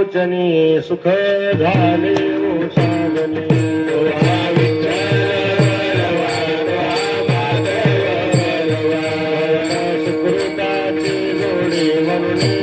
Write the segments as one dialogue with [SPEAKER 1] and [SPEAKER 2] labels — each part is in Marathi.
[SPEAKER 1] लोचनी सुख झाले ओ सागने सुकृताची जोडी म्हणून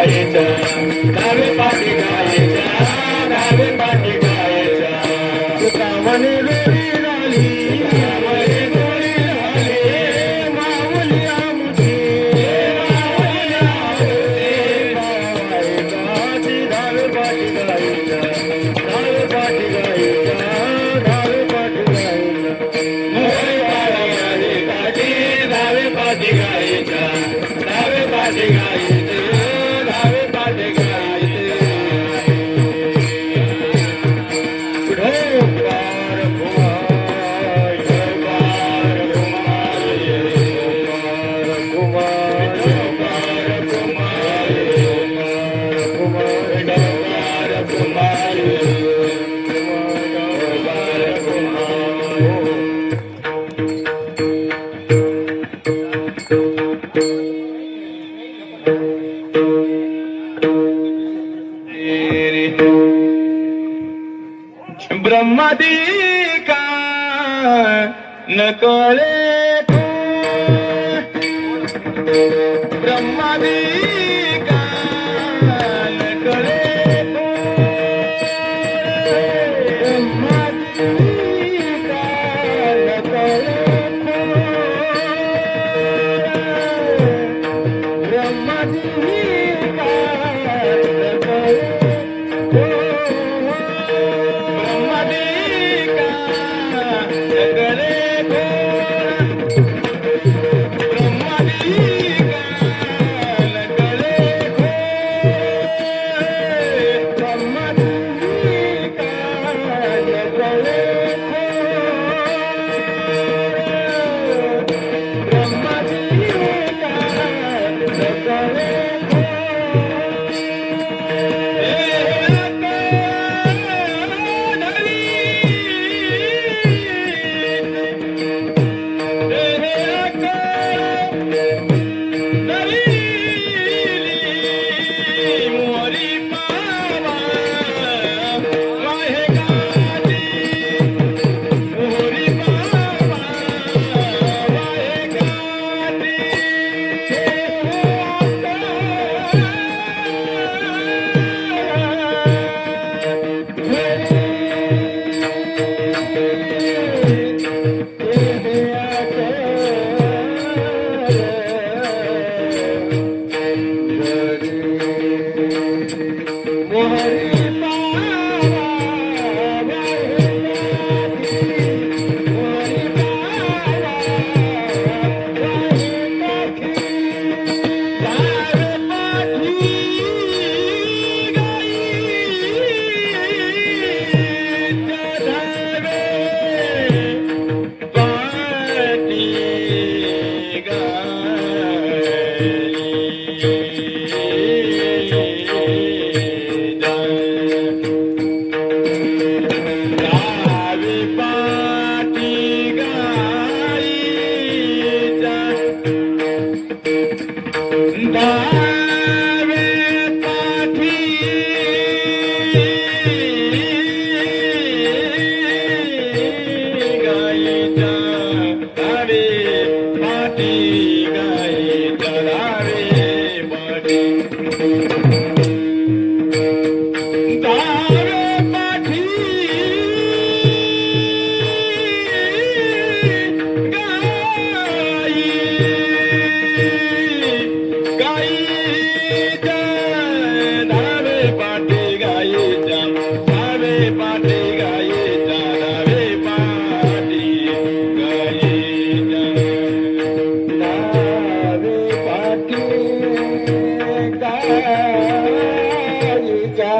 [SPEAKER 1] विठ्ठल
[SPEAKER 2] ब्रह्मादिका न कळे ब्रह्मादिका न कळे ब्रह्मादिका न कळे ब्रह्मादिका न कळे पाठी गाई चढावे पाठी धावे पाठी गाई गाईच्या धावे पाठी गाईच्या धावे पाठी गाईच्या धावे पाठी गाईच्या
[SPEAKER 1] धावे पाठी गाईच्या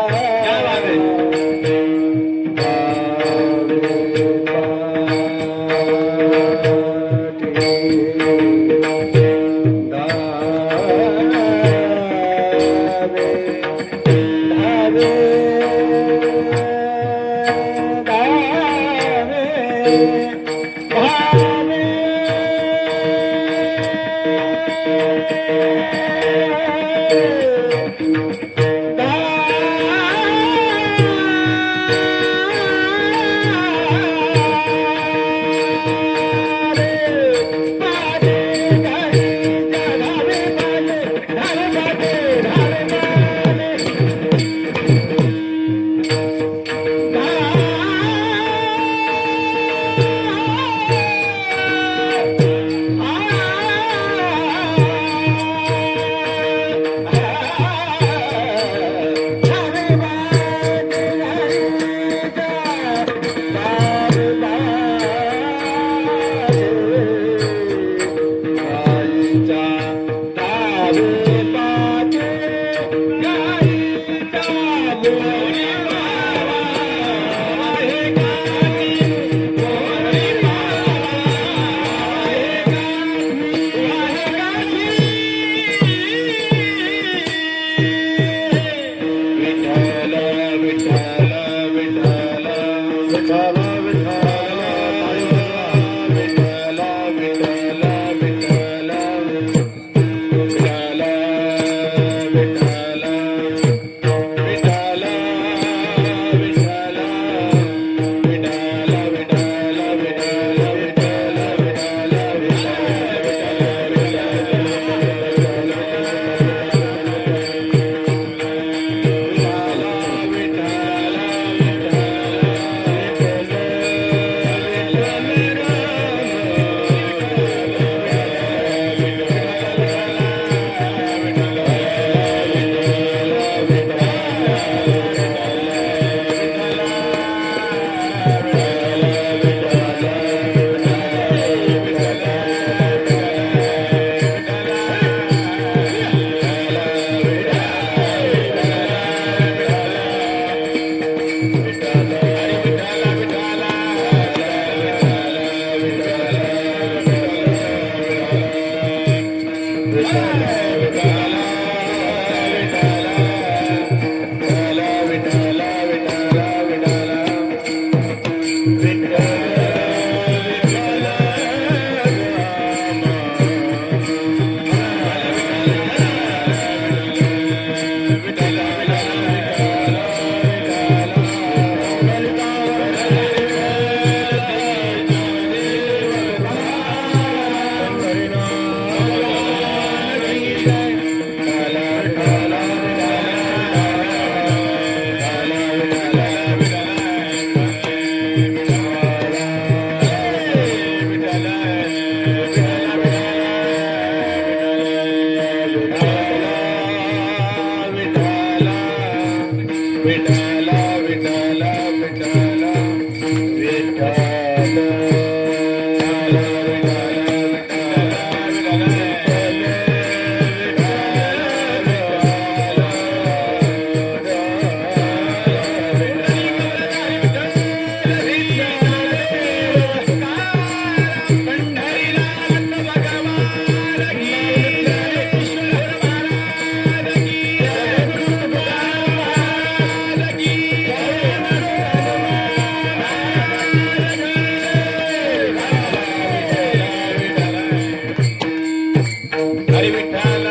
[SPEAKER 2] काय बात आहे?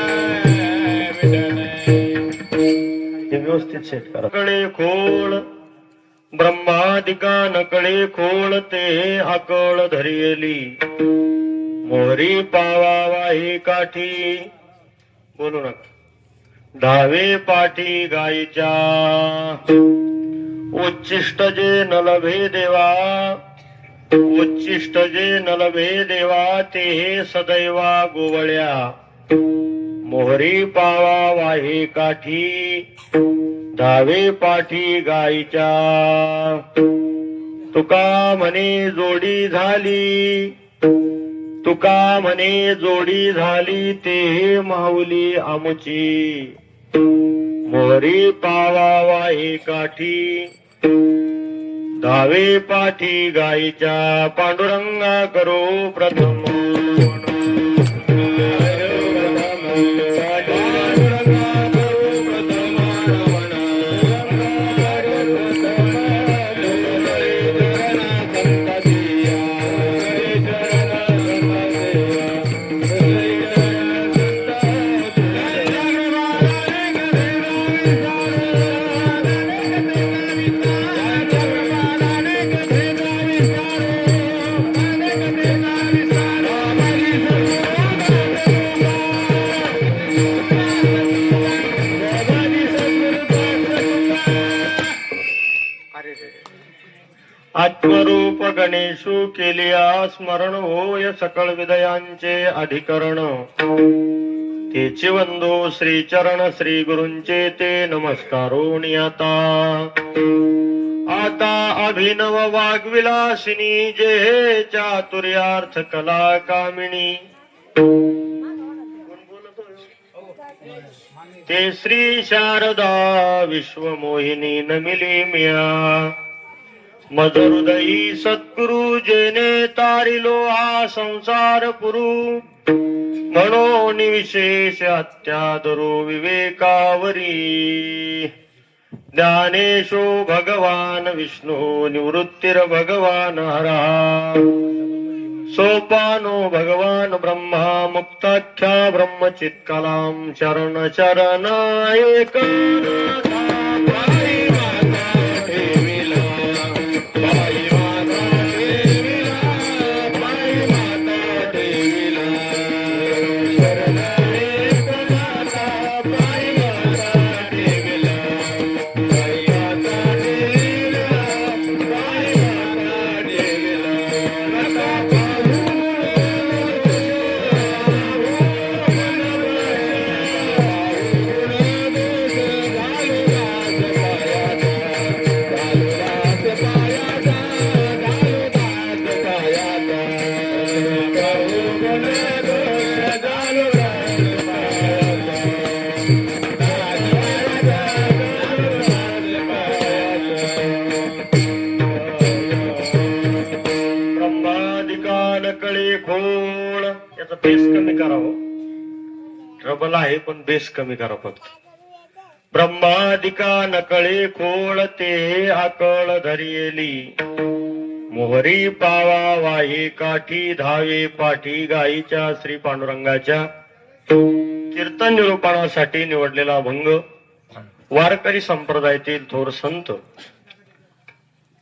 [SPEAKER 1] व्यवस्थित सेट करा. कळे खोळ ब्रह्मादिका नकळे खोळ ते हाकळ धरियली मोहरी पावा वाही काठी, बोलू नका. डावे पाठी गायीच्या, उच्चिष्ट जे नलभे देवा, उच्चिष्ट जे नलभे देवा, ते हे सदैवा गोवळ्या. मोहरी पावा वाही काठी, डावे पाठी गायीच्या. तुका म्हणे जोडी झाली, तुका म्हणे जोडी झाली, ते माऊली आमुची. मोहरी पावा वाही काठी, डावे पाठी गायीच्या. पांडुरंगा करो प्रथम, आत्मरूप गणेशू केलिया स्मरण होय सकळ विदयांचे अधिकरण. तेचे वंदो श्री चरण श्री गुरूंचे ते नमस्कारो नियता. आता अभिनव वाग्विलासिनी जे चातुर्यार्थ कला कामिनी. ते श्री शारदा विश्वमोहिनी नमिली मिया. मज हृदयी सद्गुरु जेने तारिलो हा संसार पुरू. म्हणून विशेष अत्यादरो विवेकावरी. ज्ञानेशो भगवान विष्णू निवृत्तिर भगवान हरा. सोपानो भगवान ब्रह्मा मुक्ताख्या ब्रह्मचित्कलां. शरण शरण एक खोळ. याचा बेस कमी करावं. ट्रबल आहे पण बेस कमी करा फक्त. ब्रह्मादिका नकळे खोळ ते आकळ धरियेली. मोहरी पावा वाही काठी, धावे पाठी गायीच्या. श्री पांडुरंगाच्या कीर्तन निरूपणासाठी निवडलेला अभंग वारकरी संप्रदायातील थोर संत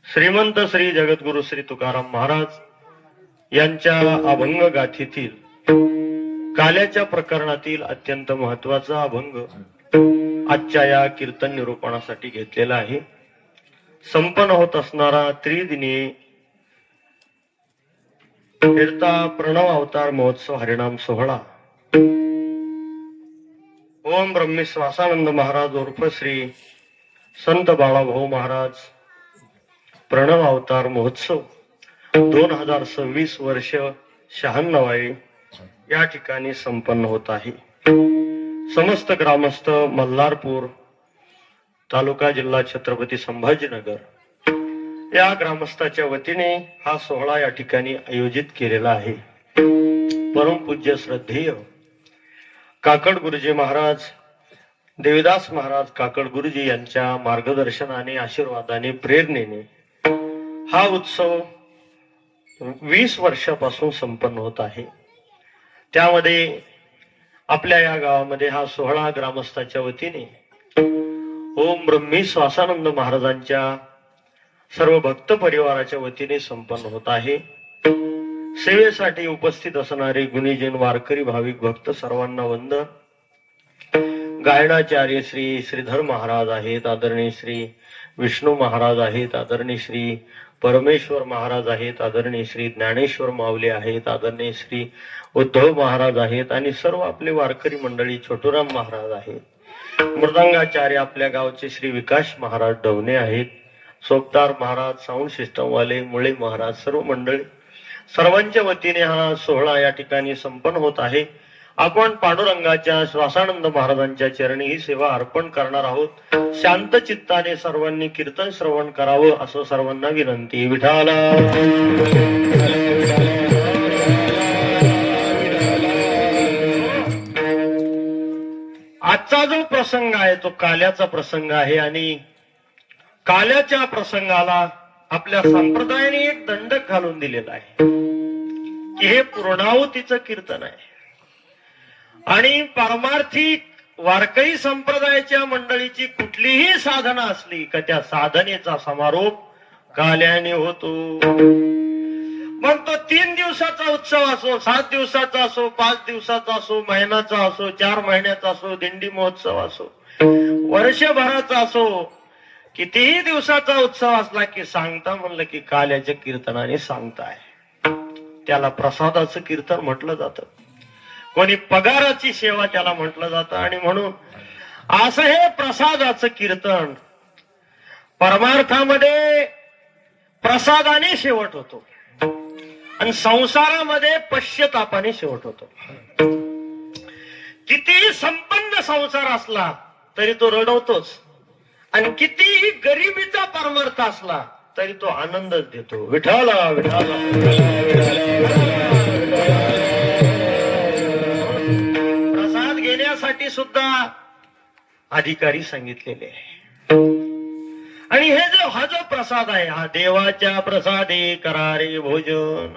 [SPEAKER 1] श्रीमंत श्री जगद्गुरु श्री तुकाराम महाराज यांच्या अभंग गाथीतील काल्याच्या प्रकरणातील अत्यंत महत्वाचा अभंग आजच्या या कीर्तन निरूपणासाठी घेतलेला आहे. संपन्न होत असणारा त्रिदिनी फिरता प्रणव अवतार महोत्सव हरिनाम सोहळा ओम ब्रह्मी श्वासानंद महाराज उर्फ श्री संत बाळाभाऊ महाराज प्रणव अवतार महोत्सव 2026 वर्ष 96 या ठिकाणी संपन्न होत आहे. समस्त ग्रामस्थ मल्हारपूर तालुका जिल्हा छत्रपती संभाजीनगर या ग्रामस्थाच्या वतीने हा सोहळा या ठिकाणी आयोजित केलेला आहे. परमपूज्य श्रद्धेय काकड गुरुजी महाराज देविदास महाराज काकड गुरुजी यांच्या मार्गदर्शनाने आशीर्वादाने प्रेरणेने हा उत्सव 20 वर्षापासून संपन्न होत आहे. त्यामध्ये आपल्या या गावामध्ये हा सोहळा ग्रामस्थाच्या वतीने ओम ब्रह्मी श्वासानंद महाराजांच्या सर्व भक्त परिवाराच्या वतीने संपन्न होत आहे. सेवेसाठी उपस्थित असणारे गुणीजन वारकरी भाविक भक्त सर्वांना वंदन. गायनाचार्य श्री श्रीधर महाराज आहेत, आदरणीय श्री विष्णू महाराज आहेत, आदरणीय श्री परमेश्वर महाराज आहेत, आदरणीय श्री ज्ञानेश्वर माऊली आहेत, आदरणीय श्री उद्धव महाराज आहेत आणि सर्व आपले वारकरी मंडळी छोटूराम महाराज आहेत. मृदंगाचार्य आपल्या गावचे श्री विकास महाराज डवणे आहेत, सोपदार महाराज, साऊंड सिस्टम वाले मुळे महाराज, सर्व मंडळी सर्वांच्या वतीने हा सोहळा या ठिकाणी संपन्न होत आहे. आपण पांडुरंगाच्या श्वासानंद महाराजांच्या चरणी ही सेवा अर्पण करणार आहोत. शांत चित्ताने सर्वांनी कीर्तन श्रवण करावं असं सर्वांना विनंती. विठाला आजचा जो प्रसंग आहे तो काल्याचा प्रसंग आहे आणि काल्याच्या प्रसंगाला आपल्या संप्रदायाने एक दंडक घालून दिलेला आहे की हे पूर्णाहुतीचं कीर्तन आहे. आणि पारमार्थिक वारकरी संप्रदायाच्या मंडळीची कुठलीही साधना असली का त्या साधनेचा समारोप काल्याने होतो. मग तो 3 दिवसाचा उत्सव असो, 7 दिवसाचा असो, 5 दिवसाचा असो, महिन्याचा असो, 4 महिन्याचा असो, दिंडी महोत्सव असो, वर्षभराचा असो, कितीही दिवसाचा उत्सव असला की सांगता म्हणलं की काल्याच्या कीर्तनाने सांगताय. त्याला प्रसादाचं कीर्तन म्हटलं जातं, कोणी पगाराची सेवा त्याला म्हटलं जातं. आणि म्हणून असं हे प्रसादाचं कीर्तन परमार्थामध्ये प्रसादाने शेवट होतो आणि संसारामध्ये पश्चातापाने शेवट होतो. कितीही संपन्न संसार असला तरी तो रडवतोच आणि कितीही गरिबीचा परमार्थ असला तरी तो आनंदच देतो. विठाला विठाला प्रसाद घेण्यासाठी सुद्धा अधिकारी सांगितलेले आहे. आणि हा जो प्रसाद आहे हा देवाच्या प्रसादे करारे भोजन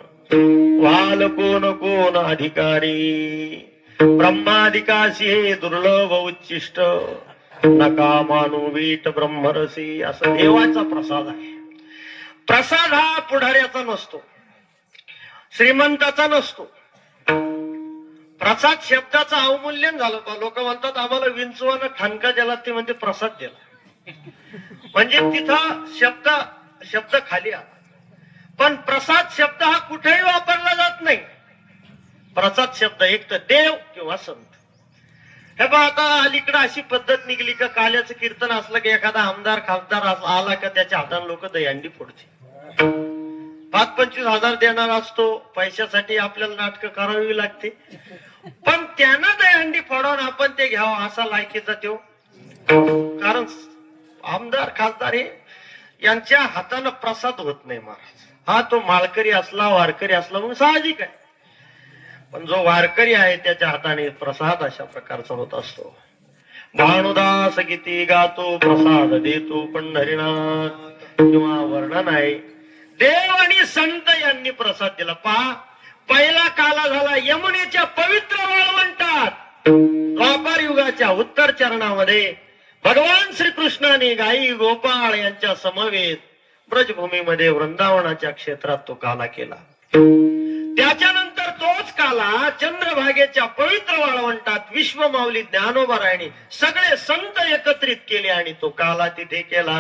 [SPEAKER 1] वाल कोण कोण अधिकारी ब्रह्माधिकाशी हे दुर्लभ उच्चिष्ट नका मानू वीट ब्रह्मरसी. असं देवाचा प्रसाद आहे. प्रसाद हा पुढाऱ्याचा नसतो, श्रीमंताचा नसतो. प्रसाद शब्दाचं अवमूल्यन झालं. लोक म्हणतात आम्हाला विंचवानं ठाणका दिला, ते म्हणजे प्रसाद दिला. म्हणजे तिथं शब्द खाली आला. पण प्रसाद शब्द हा कुठेही वापरला जात नाही. प्रसाद शब्द एक तर देव किंवा संत. हे बा आता अलीकडे अशी पद्धत निघली का काल्याचं कीर्तन असलं की एखादा आमदार खासदार आला का त्याच्या हाताने लोक दहीहंडी फोडते. 5-25 हजार देणार असतो, पैशासाठी आपल्याला नाटकं करावी लागते. पण त्यांना दहीहंडी फोडून आपण ते घ्यावं असा लायकीचा तो. कारण आमदार खासदार हे यांच्या हाताने प्रसाद होत नाही महाराज. हा तो माळकरी असला वारकरी असला मग साहजिक आहे. पण जो वारकरी आहे त्याच्या हाताने प्रसाद अशा प्रकारचा होत असतो. भानुदास गीती गातो प्रसाद देतो पंढरीनाथ किंवा वर्णन आहे. देव आणि संत यांनी प्रसाद दिला. पहा पहिला काला झाला यमुनेच्या पवित्र वाळवंटात. द्वापार युगाच्या उत्तर चरणामध्ये भगवान श्रीकृष्णाने गाई गोपाळ यांच्या समवेत ब्रजभूमीमध्ये वृंदावनाच्या क्षेत्रात तो काला केला. त्याच्यानंतर तोच काला चंद्रभागेच्या पवित्र वाळवंटात विश्वमाऊली ज्ञानोबरायांनी सगळे संत एकत्रित केले आणि तो काला तिथे केला.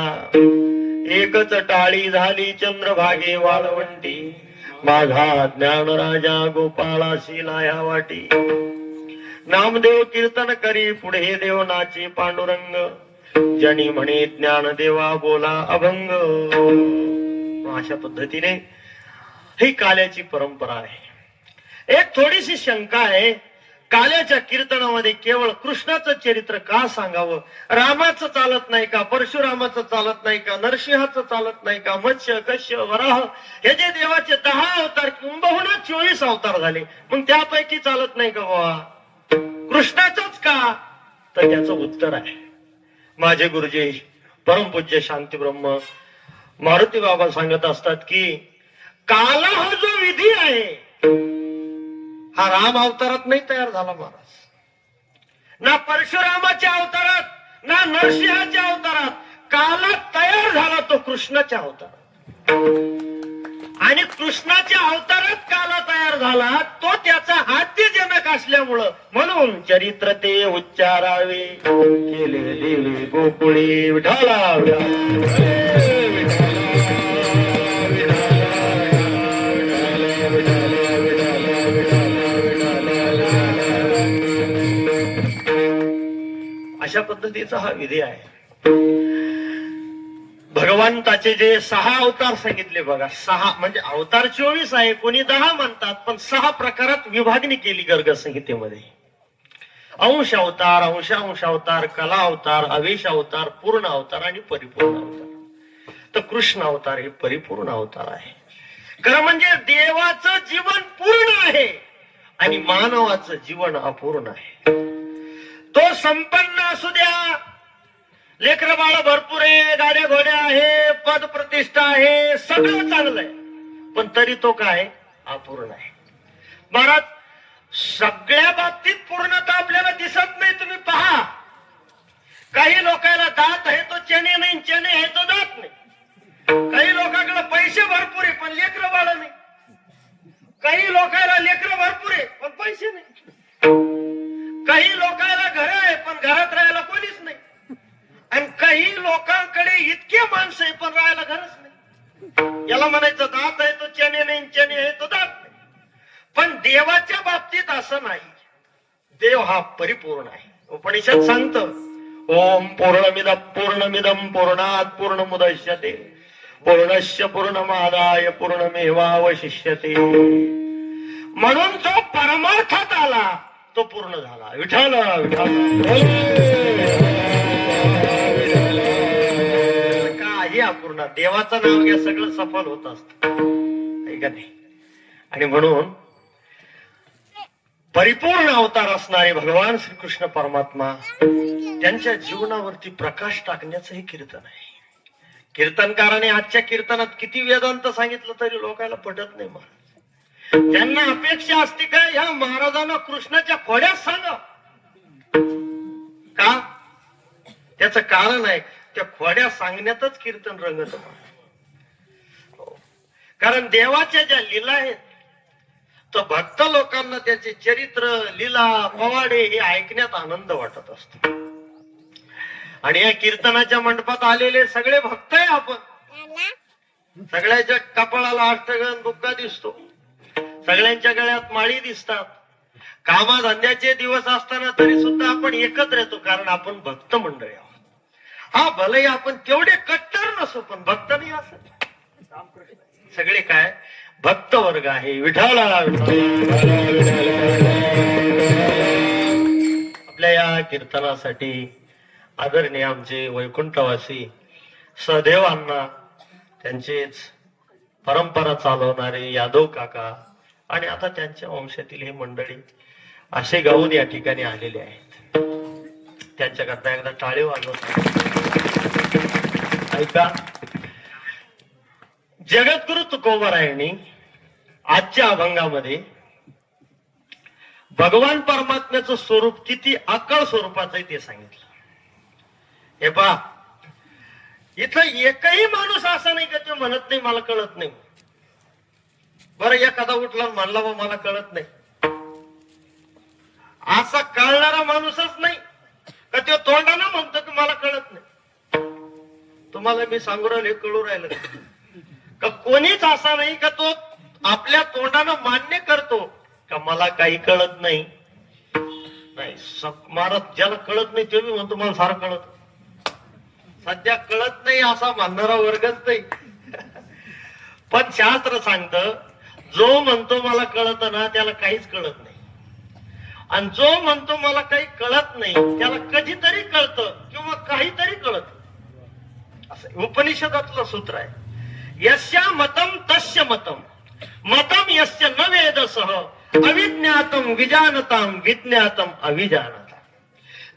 [SPEAKER 1] एकच टाळी झाली चंद्रभागे वाळवंटी, माझा ज्ञानराजा गोपाळाशी लाया वाटी. नामदेव कीर्तन करी पुढे देव नाचे पांडुरंग, जनी म्हणे ज्ञानदेवा बोला अभंग. अशा पद्धतीने ही काल्याची परंपरा आहे. एक थोडीशी शंका आहे, काल्याच्या कीर्तनामध्ये केवळ कृष्णाचं चरित्र का सांगावं? रामाचं चालत नाही का? परशुरामाचं चालत नाही का? नरसिंहाचं चालत नाही का? मत्स्य कश्य वराह हे जे देवाचे 10 अवतार किंबहुना 24 अवतार झाले, मग त्यापैकी चालत नाही का बाबा? कृष्णाचंच का? तर त्याचं उत्तर आहे. माझे गुरुजी परमपूज्य शांती ब्रह्म मारुती बाबा सांगत असतात की काला हा जो विधी आहे हा राम अवतारात नाही तयार झाला महाराज, ना परशुरामाच्या अवतारात ना नरसिंहाच्या अवतारात. काला तयार झाला तो कृष्णाच्या अवतारात. आणि कृष्णाच्या अवतारात काला तयार झाला तो त्याचा आद्यजनक असल्यामुळं म्हणून चरित्र ते उच्चारावे केले देवे गोकुळी विठाला अशा पद्धतीचा हा विधी आहे. भगवंताचे जे 6 अवतार सांगितले बघा, 6 म्हणजे अवतार 24 आहे, कोणी 10 म्हणतात, पण 6 प्रकारात विभागणी केली गर्ग संहितेमध्ये. अंश अवतार, अंश अवतार, कला अवतार, अवेश अवतार, पूर्ण अवतार आणि परिपूर्ण अवतार. तर कृष्ण अवतार हे परिपूर्ण अवतार आहे. खरं म्हणजे देवाचं जीवन पूर्ण आहे आणि मानवाचं जीवन अपूर्ण आहे. तो संपन्न असू द्या, लेकर बाळ भरपूर आहे, गाड्या घोड्या आहे, पद प्रतिष्ठा आहे, सगळं चांगलं आहे, पण तरी तो काय अपूर्ण आहे. महाराज सगळ्या बाबतीत पूर्णता आपल्याला दिसत नाही. तुम्ही पहा, काही लोकांना दात आहे तो चेने नाही, चेने आहे तो दात नाही. काही लोकांकडे पैसे भरपूर आहे पण लेकर बाळ नाही. काही लोकांना लेकर भरपूर आहे पण पैसे नाही. काही लोकांना घर आहे पण घरात राहायला कोणीच नाही. आणि काही लोकांकडे इतके माणसं आहे पण राहायला घरच नाही. याला म्हणायचं दात आहे तो चेने नाही, चेने आहे तो दात नाही. पण देवाच्या बाबतीत असं नाही. देव हा परिपूर्ण आहे. उपनिषद सांगतं ओम पूर्णमिदम पूर्णात पूर्णमुदच्यते पूर्णस्य पूर्णमादाय पूर्णमेवावशिष्यते. म्हणून जो परमार्थात आला तो पूर्ण झाला. विठ्ठल काही अपूर्ण. देवाचं नाव घ्या सगळं सफल होत असतं, आहे का नाही? आणि म्हणून परिपूर्ण अवतार असणारे भगवान श्रीकृष्ण परमात्मा त्यांच्या जीवनावरती प्रकाश टाकण्याचं हे कीर्तन आहे. कीर्तनकाराने आजच्या कीर्तनात किती वेदांत सांगितलं तरी लोकांना पटत नाही. महाराज त्यांना अपेक्षा असते काय, ह्या महाराजांना कृष्णाच्या खोड्यात सांगा. का? त्याचं कारण आहे त्या खोड्या सांगण्यातच कीर्तन रंगत. कारण देवाच्या ज्या लीला आहेत तर भक्त लोकांना त्याचे चरित्र, लीला, पवाडे हे ऐकण्यात आनंद वाटत असतो. आणि या कीर्तनाच्या मंडपात आलेले सगळे भक्त आहे. आपण सगळ्याच्या कपाळाला अष्टगण बुक्का दिसतो, सगळ्यांच्या गळ्यात माळी दिसतात. कामाधंद्याचे दिवस असताना तरी सुद्धा आपण एकत्र येतो, कारण आपण भक्त मंडळी आहोत. हा भले आपण तेवढे कट्टर नसो पण भक्त नाही असत. सगळे काय भक्त वर्ग आहे. विठ्ठल आपल्या या कीर्तनासाठी आदरणीय आमचे वैकुंठवासी सहदेवांना, त्यांचेच परंपरा चालवणारे यादव काका आणि आता त्यांच्या वंशातील हे मंडळी असे गाऊन या ठिकाणी आलेले आहेत. त्यांच्याकरता एकदा टाळे वाजवत. ऐका, जगद्गुरु तुकोबरायांनी आजच्या अभंगामध्ये भगवान परमात्म्याचं स्वरूप किती अकळ स्वरूपाचं ते सांगितलं. हे पहा, इथं एकही माणूस असा नाही का ते म्हणत नाही मला कळत नाही. बरं एखादा उठला म्हणला बा मला कळत नाही, असा कळणारा माणूसच नाही का तो तोंडानं म्हणतो की मला कळत नाही. तुम्हाला मी सांगू राहिलो कळू राहिलं का? कोणीच असा नाही का तो आपल्या तोंडानं मान्य करतो का मला काही कळत नाही. नाही, महाराज ज्याला कळत नाही ते म्हणतो मला सारं कळत. सध्या कळत नाही असा म्हणणारा वर्गच नाही. पण शास्त्र सांगतं जो म्हणतो मला कळत ना त्याला काहीच कळत नाही, आणि जो म्हणतो मला काही कळत नाही त्याला कधीतरी कळतं किंवा काहीतरी कळत. असं उपनिषदातलं सूत्र आहे. यस्य मतम तस्य मतम मतम यस्य न वेदसह अविज्ञातम विजानताम विज्ञातम अविजानता.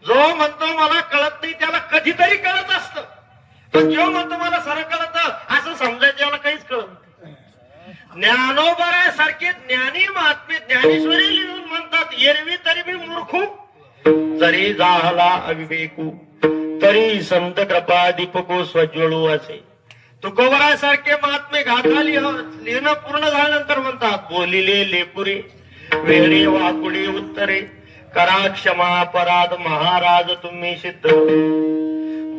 [SPEAKER 1] जो म्हणतो मला कळत नाही त्याला कधीतरी कळत असतं, पण जो म्हणतो मला सरळ कळत असं समजायचं त्याला काहीच कळत नाही. ज्ञानोबरासारखे ज्ञानी महात्मे ज्ञानेश्वरी लिहून म्हणतात एरवी तरी मी मूर्खू जरी झाला अविवेकू तरी संत कृपा दीपको स्वज्वळू असे तुकोबरासारखे महात्मे गाथा लिहिणं पूर्ण झाल्यानंतर म्हणतात, बोलिले लेपुरे वेळे वाकुडे उत्तरे, करा क्षमा अपराध महाराज तुम्ही सिद्ध.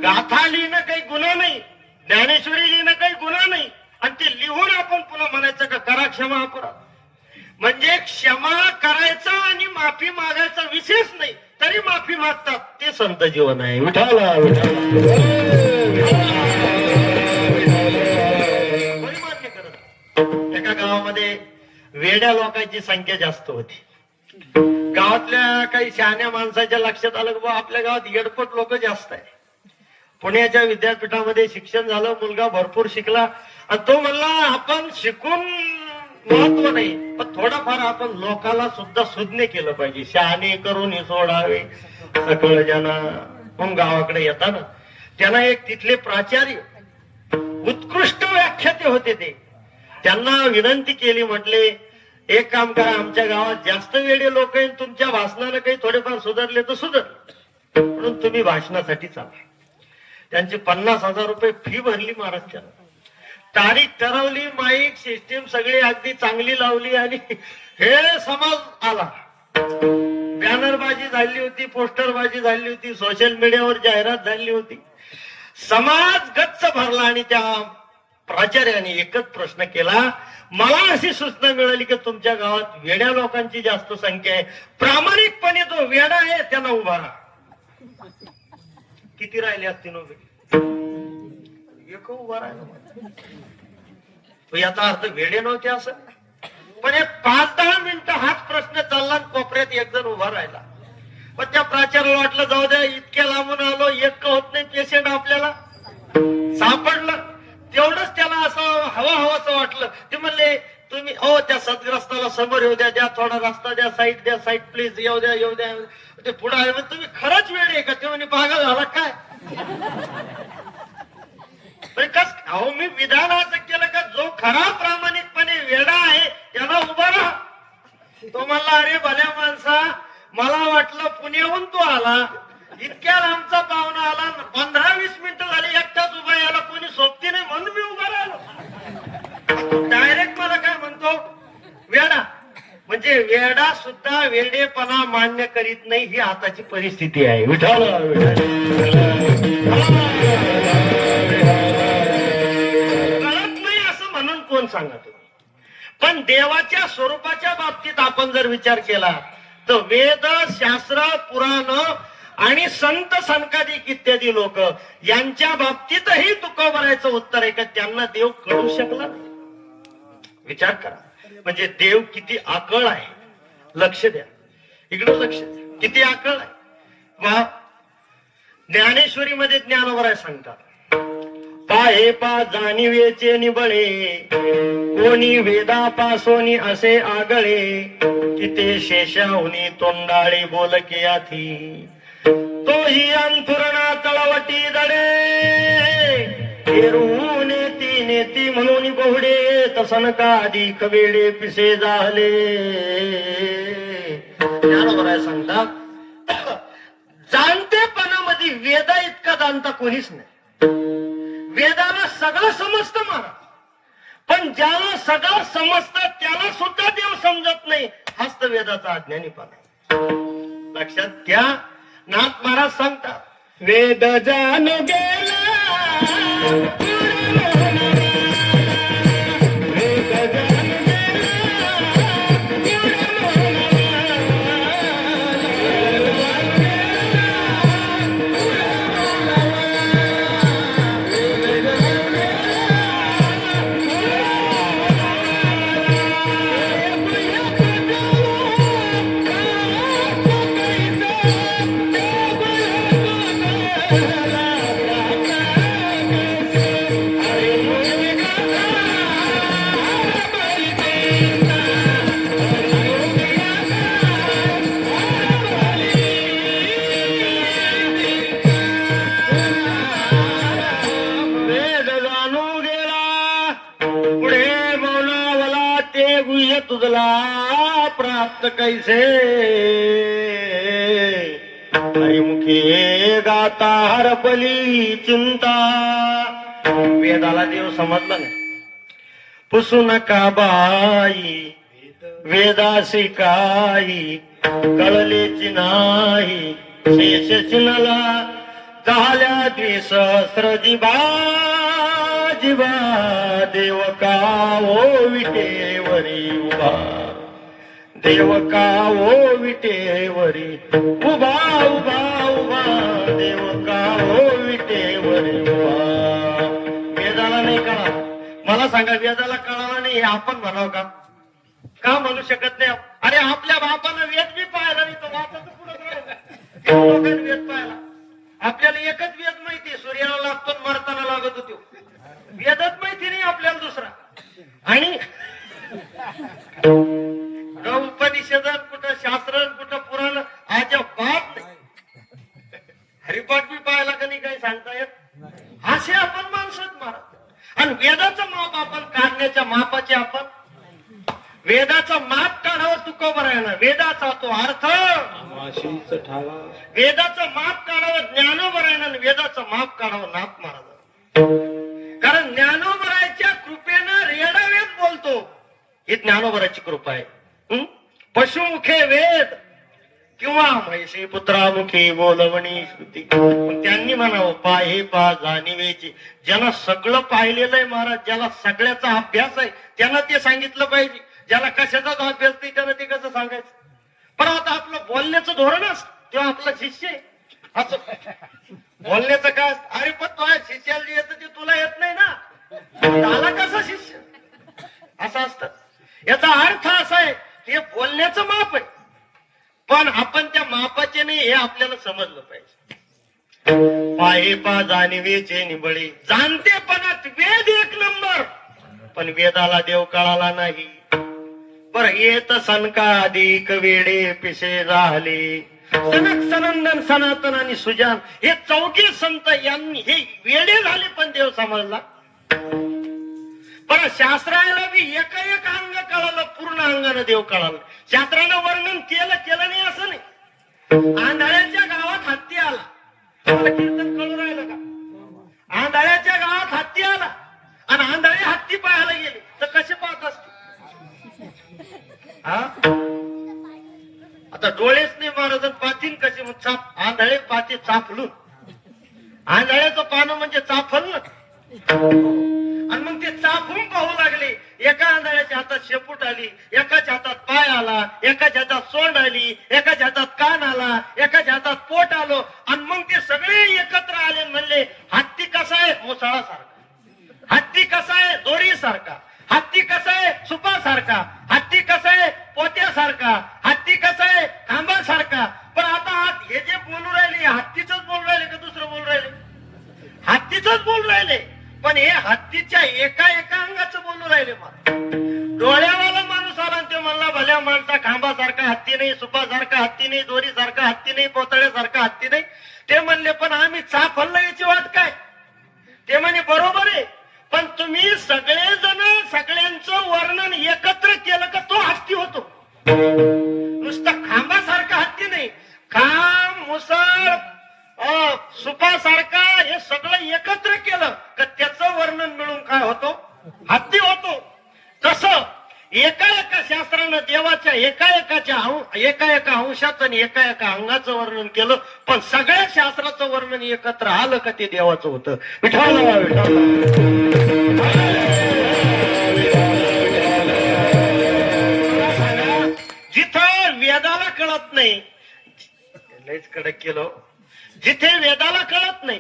[SPEAKER 1] गाथा लिहिणं काही गुन्हा नाही, ज्ञानेश्वरी लिहिणं काही गुन्हा नाही, आणि ते लिहून आपण पुन्हा म्हणायचं का करा क्षमा अपराध. म्हणजे क्षमा करायचा आणि माफी मागायचा विशेष नाही, तरी माफी मागतात, ते संत जीवन आहे. विठाला मान्य करत. एका गावामध्ये वेड्या लोकांची संख्या जास्त होती. गावातल्या काही शहाण्या माणसाच्या लक्षात आलं की आपल्या गावात येडपट लोक जास्त आहे. पुण्याच्या विद्यापीठामध्ये शिक्षण झालं, मुलगा भरपूर शिकला, आणि तो म्हणला आपण शिकून महत्व नाही, पण थोडंफार आपण लोकाला सुद्धा सुज्ञ केलं पाहिजे. शहाणे करून सोडावे सकळ जना. मग गावाकडे येताना त्यांना एक तिथले प्राचार्य, उत्कृष्ट व्याख्याते होते, ते त्यांना विनंती केली, म्हटले एक काम करा, आमच्या गावात जास्त वेडे लोक आहेत, तुमच्या भाषणानं काही थोडेफार सुधारले तर सुधार, म्हणून तुम्ही भाषणासाठी चाला. त्यांची 50,000 रुपये फी भरली महाराष्ट्राला. तारीख ठरवली, माईक सिस्टीम सगळी अगदी चांगली लावली, आणि हे समाज आला. बॅनरबाजी झाली होती, पोस्टरबाजी झाली होती, सोशल मीडियावर जाहिरात झाली होती. समाज गच्च भरला, आणि त्या प्राचार्याने एकच प्रश्न केला, मला अशी सूचना मिळाली की तुमच्या गावात वेड्या लोकांची जास्त संख्या आहे, प्रामाणिकपणे तो वेडा आहे त्यांना उभा राहा. किती राहिले असतील उभे? एक उभा राहिला. याचा अर्थ वेडे नव्हते असं, पण एक 5-10 मिनिटं हाच प्रश्न चालला, कोपऱ्यात एक जण उभा राहिला. पण त्या प्राचार्याला वाटलं जाऊ द्या, इतक्या लांबून आलो, एक होत नाही पेशंट आपल्याला सापडलं. तेवढंच त्याला असं हवं वाटलं. ते म्हणले तुम्ही त्या सदग्रस्ताला समोर येऊ द्या, थोडा रस्ता द्या, साईड प्लीज, येऊ द्या. ते पुढे आले, म्हणजे तुम्ही खरंच वेळ आहे का? ते म्हणे पागल झाला काय? मी विधान असं केलं का जो खरा प्रामाणिकपणे वेडा आहे त्याला उभा राहा. तो म्हणला, अरे भल्या माणसा, मला वाटलं पुण्याहून तो आला, इतक्या लांबचा पाहुणा आला, 15-20 मिनिटं झाली, एकटाच उभा याला कोणी सोबती नाही म्हणून मी उभा राहिलो. डायरेक्ट मला काय म्हणतो, वेडा. म्हणजे वेडा सुद्धा वेडेपणा मान्य करीत नाही, ही आताची परिस्थिती आहे. विठाल कळत नाही असं म्हणून कोण सांगा तुम्ही. पण देवाच्या स्वरूपाच्या बाबतीत आपण जर विचार केला तर वेद, शास्त्र, पुराण आणि संत संकादिक इत्यादी लोक यांच्या बाबतीतही तुकोबरायचं उत्तर आहे का त्यांना देव कळू शकला नाही. विचार करा, म्हणजे देव किती आकळ आहे. लक्ष द्या, इकडं लक्ष द्या, किती आकळ आहे. वा, ज्ञानेश्वरी मध्ये ज्ञानोबराय सांगतात, पाहे पा जाणीवेचे निबळे, कोणी वेदापासोनी असे आगळे, किते शेषाहुनी तोंडाळे बोलके आथी, तोही अंथुरणा तळवटी दडे, नेती म्हणून बहुडे, तसन काधी कवेडे पिसे झाले. ज्ञानोबराय सांगतात, जाणतेपणामध्ये वेदा इतका जाणता कोणीच नाही. वेदाला सगळं समजतं महाराज, पण ज्याला सगळं समजतं त्याला सुद्धा देव समजत नाही, हाच तर वेदाचा अज्ञानीपणा. लक्षात घ्या. नाथ महाराज सांगतात, वेद जाण गेला तुझला प्राप्त कैसे, मुखे गाता हरपली चिंता, वेदाला देव समजला नाही. पुसू नका बाई वेदासी काही कळलेची नाही शेष चिनला झाल्या द्विसहस्र जिबा जिबा देव का ओ विटेवरी उभा देव का ओ विटेवरी उभा उभा उभा देव का ओ विटेवरी उभा. वेदाला नाही कळा. मला सांगा वेदाला कळाला नाही हे आपण म्हणावं का म्हणू शकत नाही. अरे आपल्या बापानं वेद बी पाहिला नाही तो बापाचं पुढे वेद पाहिला. आपल्याला एकच वेद माहिती सूर्याला लागतो मरताना लागत होतो. वेदच माहिती नाही आपल्याला दुसरा. आणि उपनिषद कुठं शास्त्र कुठं पुराण आज बाप हरिपाठ बी पाहायला कधी काही सांगता येत. असे आपण माणसात मारा. आणि वेदाचं माप आपण काढण्याच्या मापाचे आपण वेदाचं माप काढावं तुकोबर आहे ना. वेदाचा तो अर्थ वेदाचं माप काढावं ज्ञानोबर आहे ना. वेदाचं माप काढावं नाथ महाराज. कारण ज्ञानोबराच्या कृपेनं रेडा वेद बोलतो. ही ज्ञानोबराची कृपा आहे. पशुमुखे वेद किंवा म्हैशी पुत्रामुखी बोलवणी श्रुती. त्यांनी म्हणावं पाहे पा जाणीवेची. ज्याला सगळं पाहिलेलं आहे महाराज ज्याला सगळ्याचा अभ्यास आहे त्यांना ते सांगितलं पाहिजे. ज्याला कशाचाच अभ्यास नाही त्यानं ते कसं सांगायचं. पण आता आपलं बोलण्याचं धोरणच तेव्हा आपला शिष्य आहे असं बोलण्याचं काय. अरे पण तो शिष्याला जे येतं ते तुला येत नाही ना. त्याला कसं शिष्य असं असतं. याचा अर्थ असा आहे हे बोलण्याचं माप आहे. पण आपण त्या मापाचे नाही हे आपल्याला समजलं पाहिजे. पाहे पा जाणीवेचे निबळे जाणतेपणात वेद एक नंबर. पण वेदाला देव कळाला नाही. बर येत सनकाधिक वेडे पिसे राहिले. सनक सनंदन सनातन आणि सुजान हे चौघे संत यांनी हे वेडे झाले पण देव समजला. पण शास्त्राला बी एक एक अंग कळालं पूर्ण अंगानं देव कळालं. शास्त्रानं वर्णन केलं नाही असं नाही. आंधळ्याच्या गावात हत्ती आला. कीर्तन कळून राहिलं का. आंधळ्याच्या गावात हत्ती आला आणि आंधळे हत्ती पाहायला गेले तर कसे पाहत असते. आता डोळेच नाही महाराज पातीन कसे मग चाप आंधळे पाती चाफलून. आंधळ्याचं पानं म्हणजे चाफल ना. आणि मग ते चाफून पाहू लागले. एका आंधळ्याच्या हातात शेपूट आली एकाच्या हातात पाय आला एकाच्या हातात सोंड आली एकाच्या हातात कान आला एकाच्या हातात पोट आलो. आणि मग ते सगळे एकत्र आले म्हणले हत्ती कसा आहे मुसळासारखा. हत्ती कसा आहे दोरीसारखा. हत्ती कसा आहे सुपासारखा. हत्ती कसा आहे पोत्यासारखा. हत्ती कसा आहे खांबासारखा. पण आता हे जे बोलू राहिले हत्तीच बोलू राहिले का दुसरं बोलू राहिले. हत्तीच बोलू राहिले. पण हे हत्तीच्या एका अंगाचं बोलू राहिले. डोळ्यावाला माणूस आला ते म्हणला भल्या माणसा खांबासारखा हत्ती नाही सुपासारखा हत्ती नाही दोरीसारखा हत्ती नाही पोतळ्यासारखा हत्ती नाही. ते म्हणले पण आम्ही चाफल याची वाट काय. ते म्हणे बरोबर आहे पण तुम्ही सगळेजण सगळ्यांचं वर्णन एकत्र केलं का तो हत्ती होतो. नुसतं खांबासारखा हत्ती नाही. खांब मुसळ सुपासारखा हे सगळं एकत्र केलं का त्याचं वर्णन मिळून काय होतो हत्ती होतो. तसं एका शास्त्रानं देवाच्या एका अंशाचं आणि एका अंगाचं वर्णन केलं पण सगळ्या शास्त्राचं वर्णन एकत्र आलं का ते देवाचं होतं. जिथं वेदाला कळत नाही लयच कडक केलं. जिथे वेदाला कळत नाही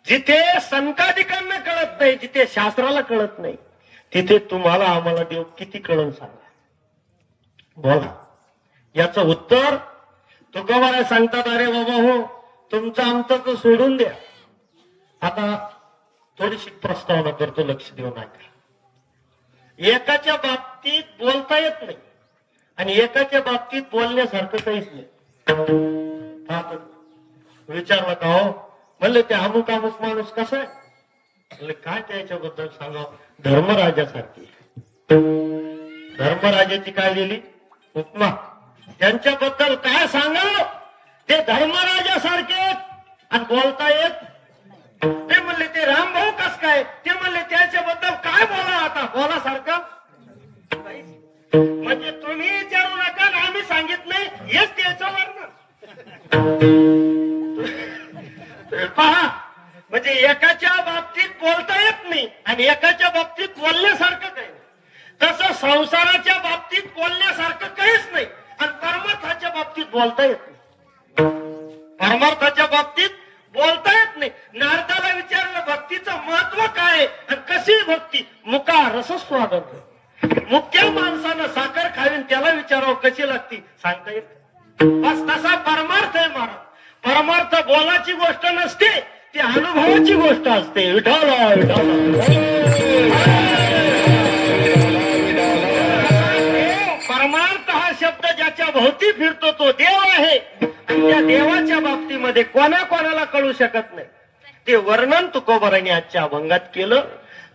[SPEAKER 1] जिथे संकाधिकांना कळत नाही जिथे शास्त्राला कळत नाही तिथे तुम्हाला आम्हाला देव किती कळून सांगा. बोला याचं उत्तर तुकोबाराय सांगतात. अरे बाबा हो तुमचं आमचं सोडून द्या. आता थोडीशी प्रस्तावना करतो लक्ष देऊन ऐका. एकाच्या बाबतीत बोलता येत नाही आणि एकाच्या बाबतीत बोलण्यासारखं काहीच नाही. विचारलं का हो म्हणले ते अमुक अमुक माणूस कसा आहे. म्हणले काय त्याच्याबद्दल सांगा. धर्मराजासारखी. धर्मराजाची काय दिली उपमा. त्यांच्याबद्दल काय सांगाव ते धर्मराजासारखे आणि बोलता येत. ते म्हणले ते रामभाऊ कस काय आहे ते म्हणले त्याच्याबद्दल काय बोला आता बोला सारखं म्हणजे तुम्ही विचारू नका आणि आम्ही सांगितलंय हेच त्याचं वर्णन पहा म्हणजे एकाच्या बाबतीत बोलता येत नाही आणि एकाच्या बाबतीत बोलण्यासारखं काही नाही. तसं संसाराच्या बाबतीत बोलण्यासारखं काहीच नाही आणि परमार्थाच्या बाबतीत बोलता येत नाही. परमार्थाच्या बाबतीत बोलता येत नाही. नारदाला विचारलं भक्तीचं महत्व काय आहे आणि कशी भक्ती मुका रसस्वादन मुख्य माणसानं साखर खावीन त्याला विचारावं कशी लागती सांगता येत बस तसा परमार्थ आहे महाराज. परमार्थ बोलाची गोष्ट नसते ती अनुभवाची गोष्ट असते. विठाला परमार्थ हा शब्द ज्याच्या भोवती फिरतो तो देव आहे आणि त्या देवाच्या बाबतीमध्ये कोणाला कळू शकत नाही. ते वर्णन तुकोबारांनी आजच्या अभंगात केलं.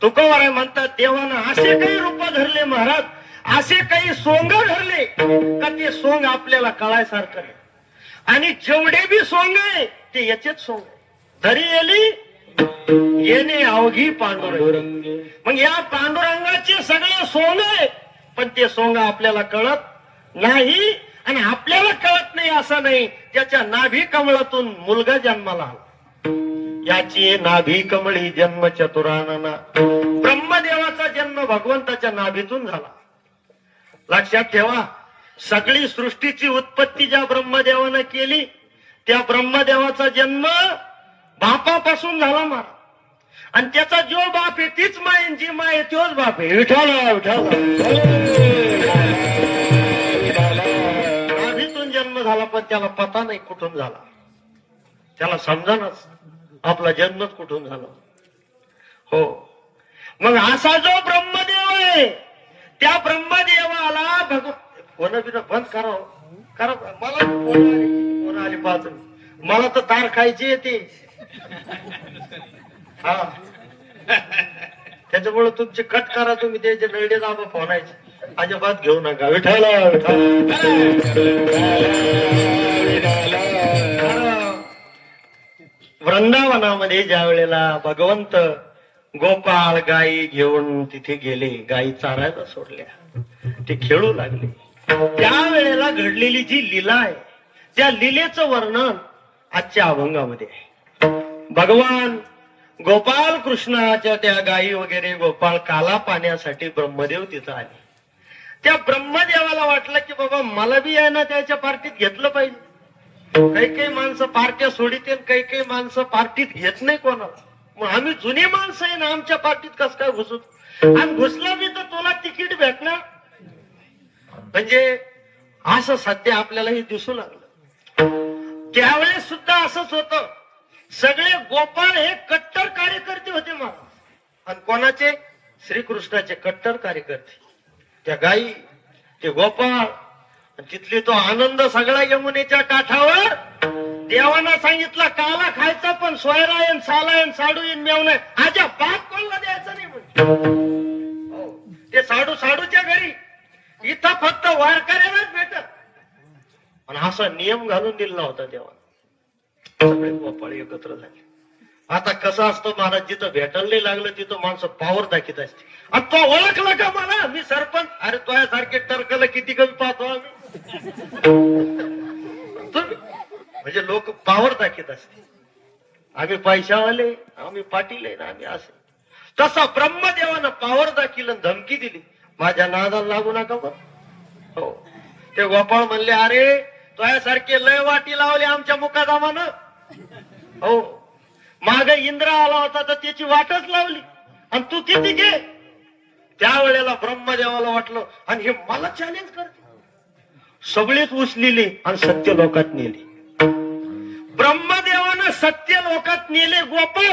[SPEAKER 1] तुकोबाराय म्हणतात देवानं असे काही रूप धरले महाराज असे काही सोंग धरले का ते सोंग आपल्याला कळायसारखं नाही आणि जेवढे बी सोंग आहे ते याचेच सोंग धरी येली येणे अवघी पांडुरंग. मग या पांडुरंगाचे सगळे सोंग आहे पण ते सोंग आपल्याला कळत नाही आणि आपल्याला कळत नाही असं नाही. त्याच्या नाभी कमळातून मुलगा जन्माला आला याची नाभी कमळी जन्म चतुरानना. ब्रह्मदेवाचा जन्म भगवंताच्या नाभीतून झाला. लक्षात ठेवा सगळी सृष्टीची उत्पत्ती ज्या ब्रह्मदेवानं केली त्या ब्रह्मदेवाचा जन्म बापापासून झाला महाराज आणि त्याचा जो बाप आहे तीच माय जी माय तोच बाप आहे. विठाला नाभीतून जन्म झाला पण त्याला पता नाही कुठून झाला. त्याला समजानच आपला जन्मच कुठून झाला. हो मग असा जो ब्रह्मदेव आहे त्या ब्रह्मदेवाला कोण बिन बंद करा मला कोण आली पाहत मला तर तार खायची येते. हा त्याच्यामुळे तुमचे कट करा तुम्ही त्याचे नळडे दाबा फोनायचे अजिबात घेऊ नका. विठाला वृंदावनामध्ये ज्या वेळेला भगवंत गोपाळ गायी घेऊन तिथे गेले गायी चारायला सोडल्या ते खेळू लागले त्यावेळेला घडलेली जी लीला आहे त्या लीलेचं वर्णन आजच्या अभंगामध्ये आहे. भगवान गोपाळ कृष्णाच्या त्या गायी वगैरे गोपाळ काला पाण्यासाठी ब्रह्मदेव तिथं आले. त्या ब्रह्मदेवाला वाटलं की बाबा मला बी आहे ना त्याच्या पार्टीत घेतलं पाहिजे. काही माणसं पार्ट्या सोडित काही माणसं पार्टीत घेत नाही कोणाला. मग आम्ही जुनी माणसं आहे ना आमच्या पार्टीत कस काय घुसू आणि घुसला बी तर तुला तिकीट भेटणार म्हणजे असं सध्या आपल्याला हे दिसू लागलं. त्यावेळेस सुद्धा असंच होतं. सगळे गोपाळ हे कट्टर कार्यकर्ते होते महाराज आणि कोणाचे श्रीकृष्णाचे कट्टर कार्यकर्ते. त्या गायी ते गोपाळ तिथली तो आनंद सगळा यमुनेच्या काठावर देवानं सांगितलं काला खायचा पण सोयरायन सालायन साडूयन मेवणं आजा बाप कोणाला द्यायचं नाही म्हणजे ते साडूच्या घरी इथं फक्त वारकऱ्यालाच भेटत पण असा नियम घालून दिला होता तेव्हा. सगळे गोपाळ एकत्र झाले. आता कसं असतं महाराज जिथं भेटायला नाही लागलं तिथं माणसं पावर दाखवत असते. आणि तो ओळखला का मला मी सरपंच अरे तो यासारखे टरकला किती कमी पाहतो आम्ही म्हणजे लोक पावर दाखवत असते. आम्ही पैशावाले आम्ही पाटील आहे ना आम्ही असे. तसा ब्रह्मदेवानं पावर दाखवलं धमकी दिली माझ्या नादाला लागू नका बरं. हो ते गोपाळ म्हणले अरे तो यासारखे लय वाटी लावली आमच्या मुकादामानं. हो माग इंद्र आला होता तर त्याची वाटच लावली आणि तू किती घे. त्यावेळेला ब्रह्मदेवाला वाटलं आणि हे मला चॅलेंज करते. सगळेच उचलिले आणि सत्य लोकात नेले. ब्रह्मदेवानं सत्य लोकात नेले गोपाळ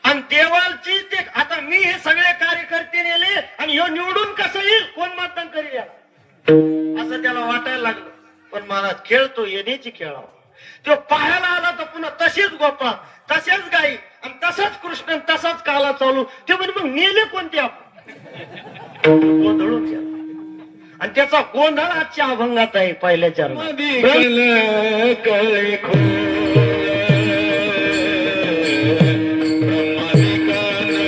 [SPEAKER 1] आणि देवालची ते आता मी हे सगळे कार्यकर्ते नेले आणि ह्यो निवडून कसं येईल कोण मतदान करेल असं त्याला वाटायला लागलं. पण मला खेळतो येण्याची खेळावा. तो पाहायला आला तर पुन्हा तशीच गोपाळ तशाच गाई आणि तसाच कृष्ण तसाच काला चालू. ते म्हणजे मग नेले कोणते आपण गोंधळून गेला आणि त्याचा गोंधळ आजच्या अभंगात आहे पहिल्या चरणात.
[SPEAKER 2] ब्रह्मादिकान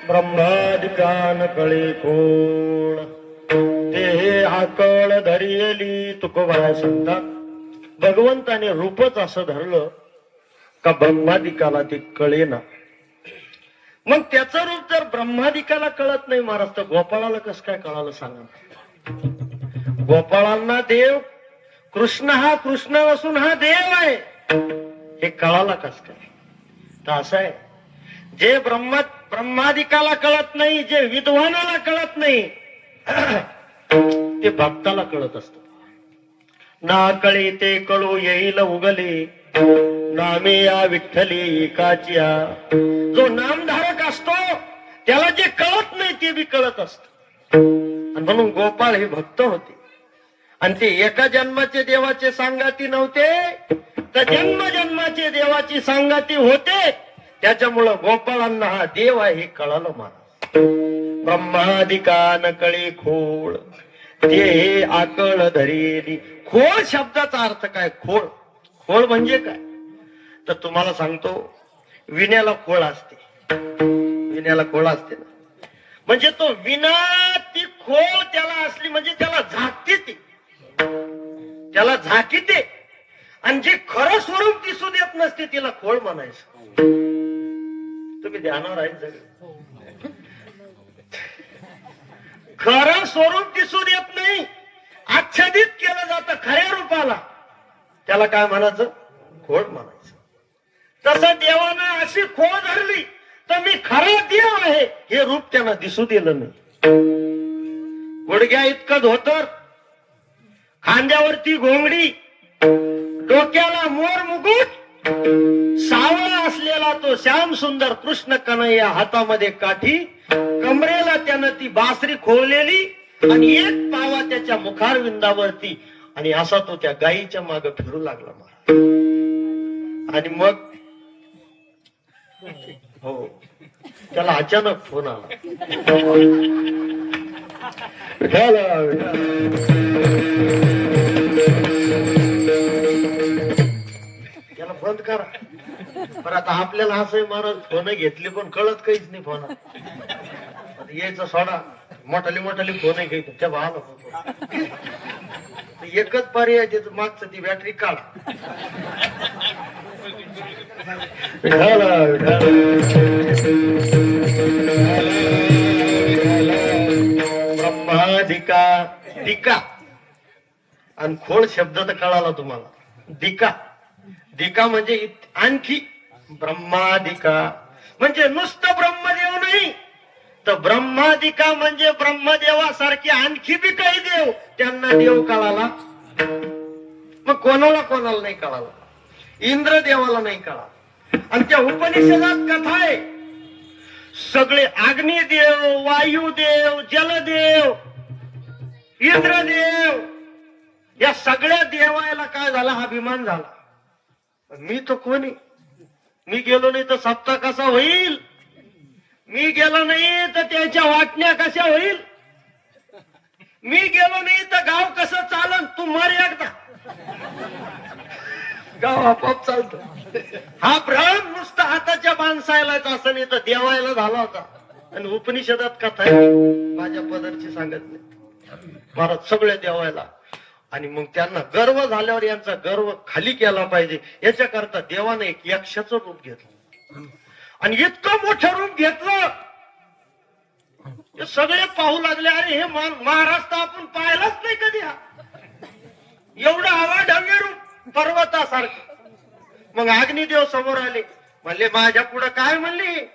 [SPEAKER 1] ब्रह्मादिकान कळे कोण ते आकळ धरियली तुकोबाया सांगतात. भगवंताने रूपच असं धरलं का ब्रह्मादिकाला ते कळेना. मग त्याचं रूप जर ब्रह्मादिकाला कळत नाही महाराज तर गोपाळाला कसं काय कळालं सांगा. गोपाळांना देव कृष्ण हा कृष्ण असून हा देव आहे हे कळाला कस काय. तर असं आहे जे ब्रह्मादिकाला कळत नाही, जे विद्वानाला कळत नाही ते भक्ताला कळत असत. ना कळे ते कळू येईल उगले नामे या विठ्ठली एकाचिया. जो नामधारक असतो त्याला जे कळत नाही ते बी कळत असत. आणि म्हणून गोपाळ हे भक्त होते आणि ते एका जन्माचे देवाचे सांगाती नव्हते तर जन्मजन्माचे देवाची सांगाती होते. त्याच्यामुळं गोपाळांना हा देव आहे हे कळालं महाराज. ब्रह्मादिकान कळे खोळ ते आकळ धरेली. खोळ शब्दाचा अर्थ काय. खोळ खोळ म्हणजे काय तर तुम्हाला सांगतो. विण्याला खोळ असते, विण्याला खोळ असते ना. म्हणजे तो विना ती खोळ त्याला असली म्हणजे त्याला झाकते ती, त्याला झाकीते. आणि जे खरं स्वरूप दिसू देत नसते तिला खोळ म्हणायचं. तुम्ही ध्यानावर आहे सगळे. खरं स्वरूप दिसू देत नाही, आच्छादित केलं जातं खऱ्या रूपाला, त्याला काय म्हणायचं खोड म्हणायचं. तसं देवानं अशी खोड धरली तर मी खरा देव आहे हे रूप त्यांना दिसू दिलं नाही. गुडघ्या इतकं धोतर, खांद्यावरती घोंगडी, डोक्याला मोर मुकुट, सावळा असलेला तो श्याम सुंदर कृष्ण कन्हैया, हातामध्ये काठी, कमरेला त्यानं ती बासरी खोवलेली आणि एक पावा त्याच्या मुखारविंदावरती. आणि असा तो त्या गायीच्या मागे फिरू लागला महाराज. आणि मग हो त्याला अचानक फोन आला. त्याला बंद करा. पण आता आपल्याला असं महाराज फोन घेतली पण कळत काहीच नाही. फोन यायचं सोडा, मोठाली फोन घ्यायचं त्या भावाला फोन. एकच पर्याय त्याचं मागचं ती बॅटरी काढा. ब्रह्मादिका दिका आणि खोड शब्द तर कळाला तुम्हाला. दिका दिका म्हणजे आणखी. ब्रह्मादिका म्हणजे नुसतं ब्रह्मदेव नाही तर ब्रह्मादिका म्हणजे ब्रह्मदेवासारखे आणखी बी काही देव, त्यांना देव कळाला. मग कोणाला नाही कळाला. इंद्रदेवाला नाही कळाला. आणि त्या उपनिषदात कथा आहे सगळे अग्निदेव, वायुदेव, जलदेव, इंद्रदेव या सगळ्या देवायला काय झाला, अभिमान झाला. मी तो कोणी, मी गेलो नाही तर सप्ताह कसा होईल, मी गेलो नाही तर त्याच्या वाटण्या कशा होईल, मी गेलो नाही तर गाव कसं चालन, तू मर एकदा, गाव आपोआप चालत. हा भ्रम नुसता हाताच्या माणसायलाच असं नाही तर देवायला झाला होता. आणि उपनिषदात कथा आहे, माझ्या पदरची सांगत नाही, महाराज सगळ्या देवायला. आणि मग त्यांना गर्व झाल्यावर यांचा गर्व खाली केला पाहिजे याच्याकरता देवाने एक यक्षाचं रूप घेतलं. आणि इतकं मोठं रूप घेतलं, हे सगळे पाहू लागले, अरे हे महाराज तर आपण पाहिलाच नाही कधी, हा एवढं आवाढव्य रूप पर्वतासारखं. मग अग्निदेव समोर आले, म्हणले माझ्या पुढं काय म्हणले,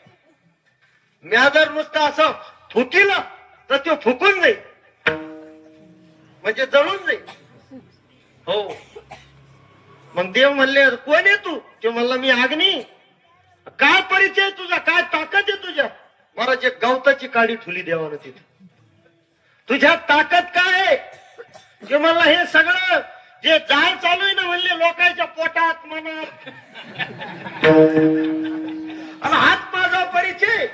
[SPEAKER 1] म्या जर नुसतं असं फुकिलं तर ते फुकून जाईल, म्हणजे जळून जाईल. हो. मग देव म्हणले कोण आहे तू, ते म्हणला मी अग्नी. काय परिचय तुझा, काय ताकद आहे तुझ्या. महाराज एक गवताची काडी ठुली देवानं तिथे, तुझ्यात ताकद काय आहे. ते म्हणला हे सगळं जे जाळ चालू आहे ना म्हणले लोकांच्या पोटात मनात, आणि हात माझा परिचय,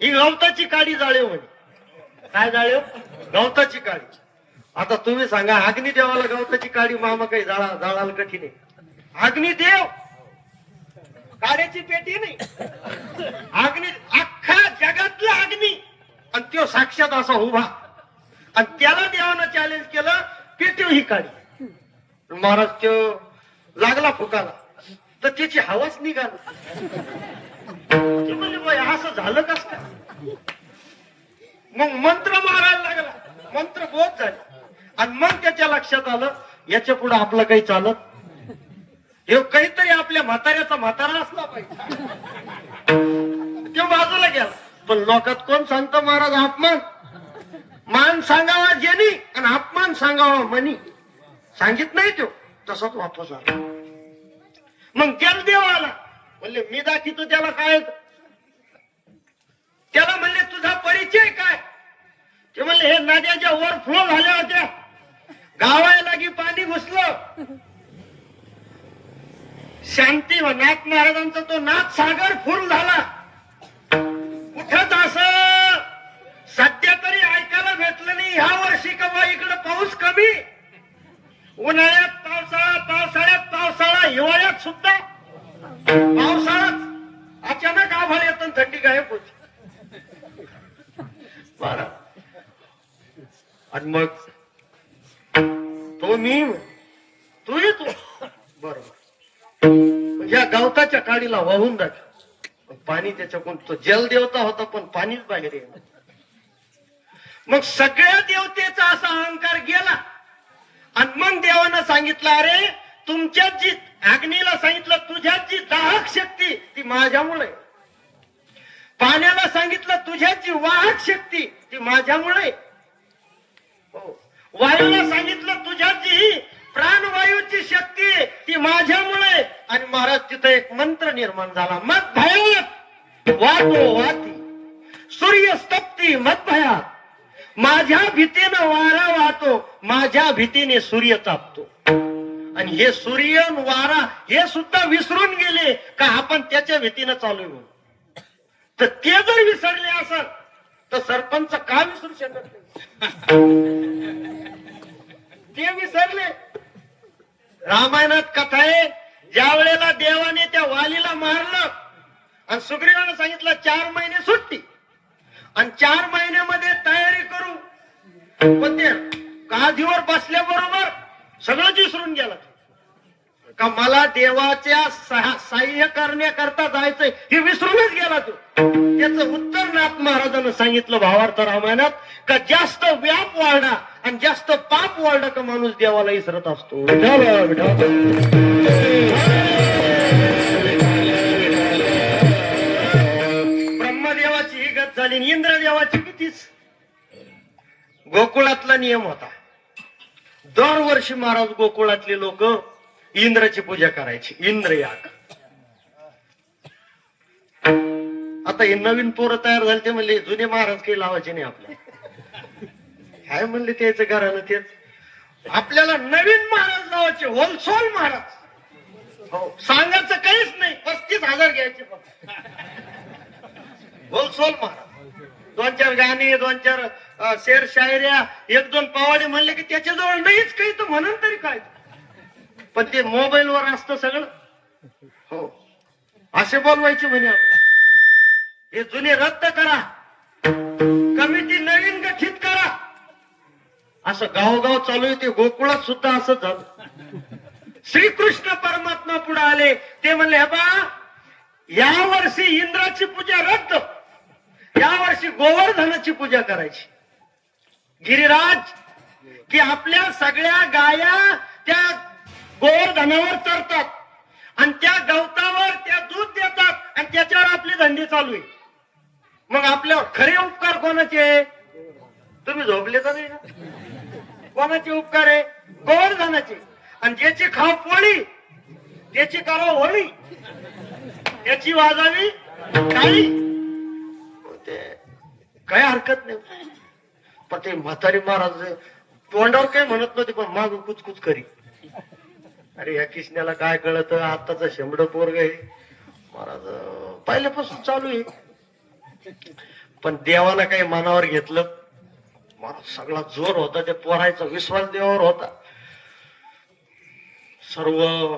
[SPEAKER 1] ही गवताची काडी जाळेव म्हणे. काय जाळेव, गवताची काडी. आता तुम्ही सांगा अग्निदेवाला गवताची काडी मामा काही जाळाला कठीण आहे. अग्निदेव काड्याची पेटी नाही, अग्नी अख्खा जगातला अग्नी, आणि तो साक्षात असा उभा, आणि त्याला देवानं चॅलेंज केलं पेटी ही काडी. महाराज तो लागला फुकाला तर त्याची हवाच निघाला. ते म्हणले बाई असं झालं कस काय. मग मंत्र मारायला लागला, मंत्र बोध झाले, आणि मग त्याच्या लक्षात आलं याच्या पुढे आपलं काही चालत, हे काहीतरी आपल्या म्हाताऱ्याचा म्हातारा असला पाहिजे. तो बाजूला गेला. पण लोकात कोण सांगतो महाराज अपमान, मान सांगावा जेनी आणि अपमान सांगावा मनी, सांगित नाही तो, तसाच वापस आला. मग जलदेव आला, म्हणले मी दाखवतो त्याला काय. त्याला म्हणले तुझा परिचय काय. ते म्हणले हे नद्याच्या वर फ्लो झाल्या होत्या, गावाला की पाणी घुसलं, शांती नाथ महाराजांचा तो नाथ सागर फुल झाला. कुठंच असं सध्या तरी ऐकायला भेटलं नाही ह्या वर्षी का बा इकडे पाऊस कमी, उन्हाळ्यात पावसाळा, पावसाळ्यात पावसाळा, हिवाळ्यात सुद्धा पावसाळाच अचानक आभाळ येतं, थंडी गायब होती. बरं. आणि मग तो मी, तू येतो बरोबर, या गवताच्या काडीला वाहून जात पाणी, त्याच्याकडून तो जलदेवता होता पण पाणीच बाहेर येईल. मग सगळ्या देवतेचा असा अहंकार गेला. आणि मग देवानं सांगितलं अरे तुमच्यात जी, अग्नीला सांगितलं तुझ्यात जी दाहक शक्ती ती माझ्यामुळे, पाण्याला सांगितलं तुझ्यात जी वाहक शक्ती ती माझ्यामुळे, वायूला सांगितलं तुझ्यात जी प्राणवायूची शक्ती ती माझ्यामुळे. आणि महाराज तिथं एक मंत्र निर्माण झाला, मत भयात वाटो वाती सूर्य स्तप्ती मत भयात, माझ्या भीतीनं वारा वाहतो, माझ्या भीतीने सूर्य तापतो. आणि हे सूर्य वारा हे सुद्धा विसरून गेले का आपण त्याच्या भीतीनं चालू म्हणून. तर ते जर विसरले असत तर सरपंच का विसरू शकत नाही. ते विसरले. रामायणात कथा आहे, ज्या वेळेला देवाने त्या वालीला मारलं आणि सुग्रीवानं सांगितलं 4 महिने सुट्टी, आणि 4 महिन्यामध्ये तयारी करू, पण ते गादीवर बसल्याबरोबर सगळं विसरून गेला का मला देवाच्या सहाय्य करण्याकरता जायचंय हे विसरूनच गेला तो. त्याचं उत्तर नाथ महाराजांना सांगितलं भावार्थ रामायणात का जास्त व्याप वाढा आणि जास्त पाप वाढला का माणूस देवाला विसरत असतो. ब्रह्मदेवाची ही गत झाली, इंद्रदेवाची कितीच. गोकुळातला नियम होता, दरवर्षी महाराज गोकुळातले लोक इंद्राची पूजा करायची, इंद्रयाग. आता हे नवीन पोरं तयार झाले ते म्हणले जुने महाराज काही लावायचे नाही आपल्या. काय म्हणले त्याचं घरानं तेच. आपल्याला नवीन महाराज लावायचे, होलसोल महाराज. हो, सांगायचं काहीच नाही, 35,000 घ्यायचे फक्त. होलसोल महाराज. 2-4 गाणी, 2-4 शेर शायऱ्या, 1-2 पवाडे म्हणले की त्याच्याजवळ नाहीच काही, तर म्हणून तरी काय. पण ते मोबाईल वर असतं सगळं. हो, असे बोलवायचे म्हणे आपण. हे जुने रद्द करा, कमिटी नवीन गठीत करा. असं गावोगाव चालू आहे. ते गोकुळात सुद्धा असं झालं. श्रीकृष्ण परमात्मा पुढे आले, ते म्हणले हे बा, या वर्षी इंद्राची पूजा रद्द, या वर्षी गोवर्धनाची पूजा करायची. गिरिराज, की आपल्या सगळ्या गाया त्या गोवर्धनावर चरतात आणि त्या गवतावर त्या दूध देतात आणि त्याच्यावर आपली धंदे चालू आहे. मग आपल्यावर खरे उपकार कोणाचे? तुम्ही झोपले तर नाही ना? कोणाचे उपकार आहे? गोवर्धनाचे. आणि ज्याची खाव पोळी त्याची करावं होळी, त्याची वाजावी काळी. ते काही हरकत नाही. पण ते म्हातारी महाराज तोंडावर काही म्हणत नव्हते, पण माग कुचकुच करी. अरे या किसण्याला काय कळत, आताचा शेंबड पोरग आहे. महाराज पहिल्यापासून चालू आहे. पण देवानं काही मनावर घेतलं. महाराज सगळा जोर होता त्या पोरायचा, विश्वास देवावर होता. सर्व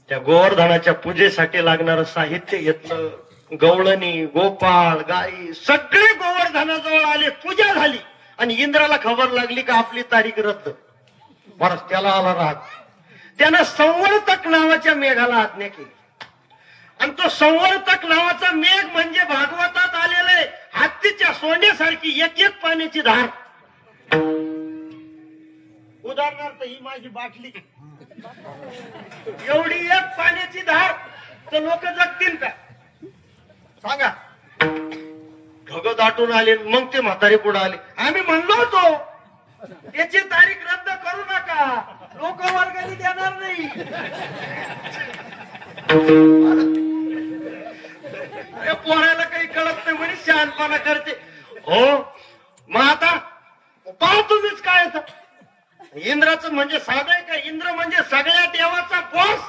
[SPEAKER 1] त्या गोवर्धनाच्या पूजेसाठी लागणारं साहित्य घेतलं. गवळणी, गोपाळ, गाई सगळे गोवर्धनाजवळ आले. पूजा झाली आणि इंद्राला खबर लागली का आपली तारीख रद्द. महाराज त्याला आला राग. त्यानं संवर्तक नावाच्या मेघाला आज्ञा केली. आणि तो संवर्तक नावाचा मेघ म्हणजे भागवतात आलेलं आहे, हत्तीच्या सोंड्यासारखी एक पाण्याची धार. उदाहरणार्थ ही माझी बाटली, एवढी एक पाण्याची धार, तर लोक जगतील का सांगा? ढग दाटून आले, मग ते म्हातारे पुढे आले. आम्ही म्हणलो होतो त्याची तारीख रद्द करू नका, लोक वर्गाने देणार नाही. पोराला काही कळत नाही म्हणे, शहाणपणा करते. हो, मग आता पाहा तुम्हीच काय होतं. इंद्राचं म्हणजे साधं आहे का? इंद्र म्हणजे सगळ्या देवाचा बॉस.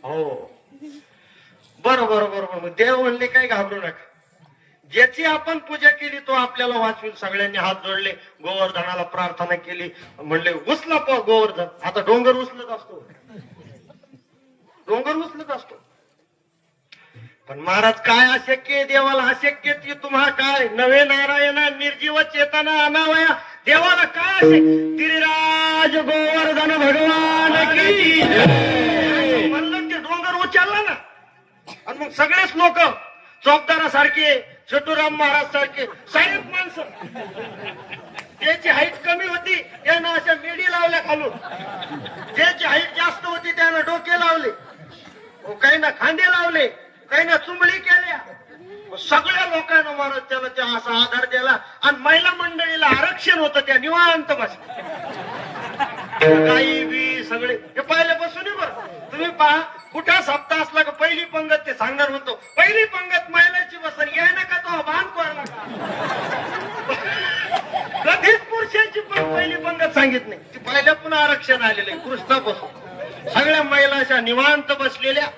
[SPEAKER 1] हो, बरोबर बरोबर. मग देव म्हणले काय घाबरू नका, ज्याची आपण पूजा केली तो आपल्याला वाचवेल. सगळ्यांनी हात जोडले, गोवर्धनाला प्रार्थना केली. म्हणले उचला गोवर्धन. आता डोंगर उचलत असतो, डोंगर उचलत असतो. पण महाराज काय अशक्य आहे देवाला? अशक्य ती तुम्हा काय नवे नारायणा निर्जीव चेतना अनावया. देवाला काय असे? गिरिराज गोवर्धन भगवान की म्हणलं ते डोंगर उचलला ना. आणि मग सगळेच लोक चौकदारासारखे, छटूराम महाराज सारखे साहेब माणसं, ज्याची हाईट कमी होती त्यानं अशा मेडी लावल्या खालून, ज्याची हाईट जास्त होती त्यानं डोके लावले, काही ना खांदे लावले, काही ना चुंबळी केल्या. सगळ्या लोकांना महाराज त्याला त्या असा आधार दिला. आणि महिला मंडळीला आरक्षण होतं, त्या निवांत बसल्या. काही बी सगळे हे पहिल्यापासून बरं. तुम्ही पहा, कुठं सप्ताह असला का पहिली पंगत ते सांगणार म्हणतो, पहिली पंगत महिलाची बसन याय नका तो बांध कोरला का. कधीच पुरुषांची पण पहिली पंगत सांगित नाही. ती पहिल्या पुन्हा आरक्षण आलेलं आहे कृष्णापासून. सगळ्या महिला अशा निवांत बसलेल्या.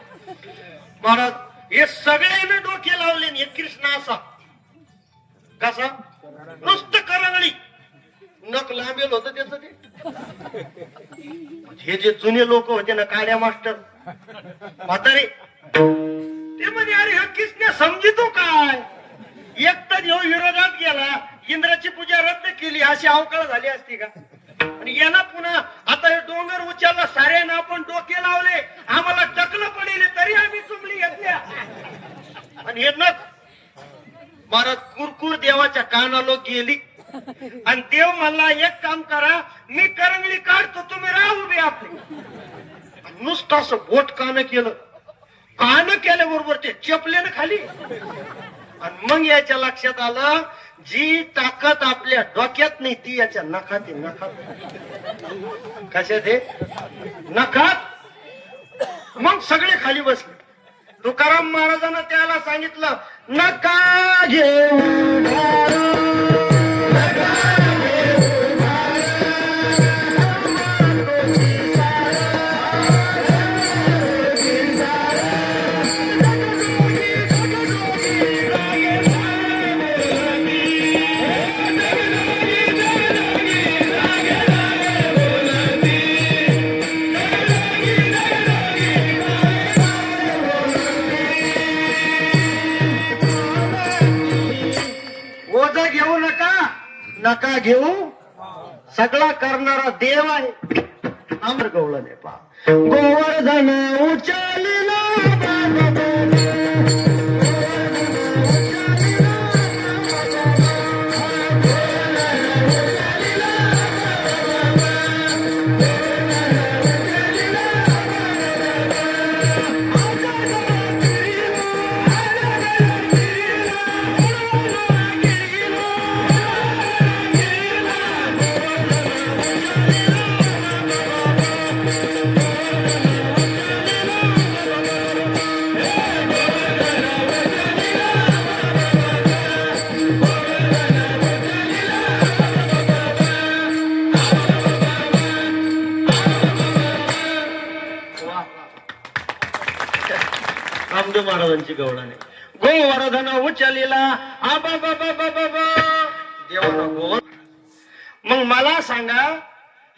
[SPEAKER 1] महाराज हे सगळ्यांना डोके लावले. हे कृष्ण असा कसा नुसतं करंगळी, नक लांबेल होतं त्याचं. ते हे जे जुने लोक होते ना, काड्या मास्टर म्हातारे, ते म्हणे अरे हे कृष्ण समजितो काय? एकटा देव विरोधात गेला, इंद्राची पूजा रद्द केली, अशी अवकाळ झाली असती का? आणि यांना पुन्हा आता हे डोंगर उचलला, साऱ्यांना आपण डोके लावले, आम्हाला टकलं पडले तरी आम्ही चुमली घेतल्या. आणि हे नक महाराज कुरकुर देवाच्या कानाला गेली. आणि देव म्हणला एक काम करा, मी करंगळी काढतो, तुम्ही राहा उभे आपले. नुसतं असं बोट कान केलं, कान केल्याबरोबर ते चपल्यानं खाली. आणि मग याच्या लक्षात आलं, जी ताकद आपल्या डोक्यात नाही ती याच्या नखात आहे. नखात कशात आहे? नखात. मग सगळे खाली बसले. तुकाराम महाराजांना त्याला सांगितलं, नका घेऊ भार, नका घेऊ भार, तोची सार, तोची सार, ओझं घेऊ नका, नका घेऊ, सगळा करणारा देव आहे. आमर गवळण पा गोवर्धन उचलिला बाबा, रामदेव महाराजांची गवळण आहे. गोवर्धन उचलिला आबा बाबा बाबा देवाला गोवर. मग मला सांगा,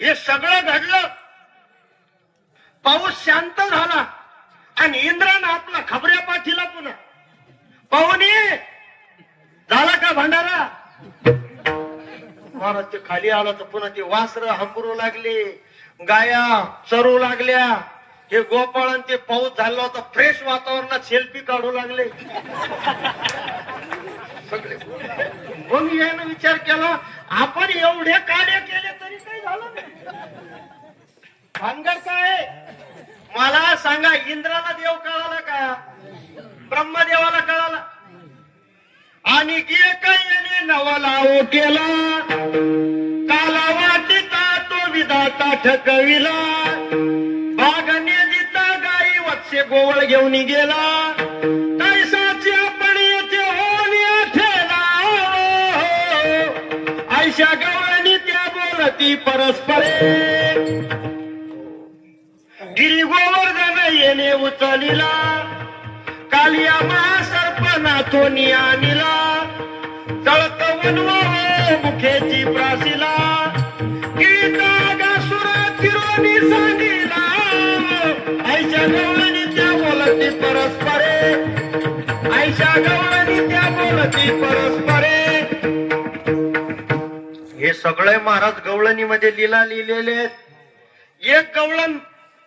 [SPEAKER 1] हे सगळं घडलं, पाऊस शांत झाला आणि इंद्रानं आपला खबऱ्या पाठीला पुन्हा पाहुणे झाला का भंडारा. महाराज ते खाली आला तर पुन्हा ते वासर हंबरू लागले, गाया चरू लागल्या, हे गोपाळन ते पाऊस झाला होता, फ्रेश वातावरणात सेल्फी काढू लागले सगळे. मग यानं विचार केला, आपण एवढे कार्य केले तरी काही झालं नाही, भानगड काय. मला सांगा, इंद्राला देव कळाला का, ब्रह्मदेवाला कळाला, आणि याने नवलाव केला, काला वाटिता तो विधाता ठकविला, बागने दिता गाई वत्से गोवळ घेऊन गेला, कैसाची आपण येथे होण्या ठेला, आयशा गवळणी त्या बोलती परस्परे, गिरी गोवर्धन येणे उचलिला, कालिया महासर्पना तो नियानिला, जळत वनवा मुखेची प्रासिला, गीतागासुरा चिरोनी सांगिला, आयशा गवळणी त्या बोलती परस्परे, आयशा गवळणी त्या बोलती परस्परे. हे सगळे महाराज गवळणी मध्ये लीला लिहिलेले. एक गवळण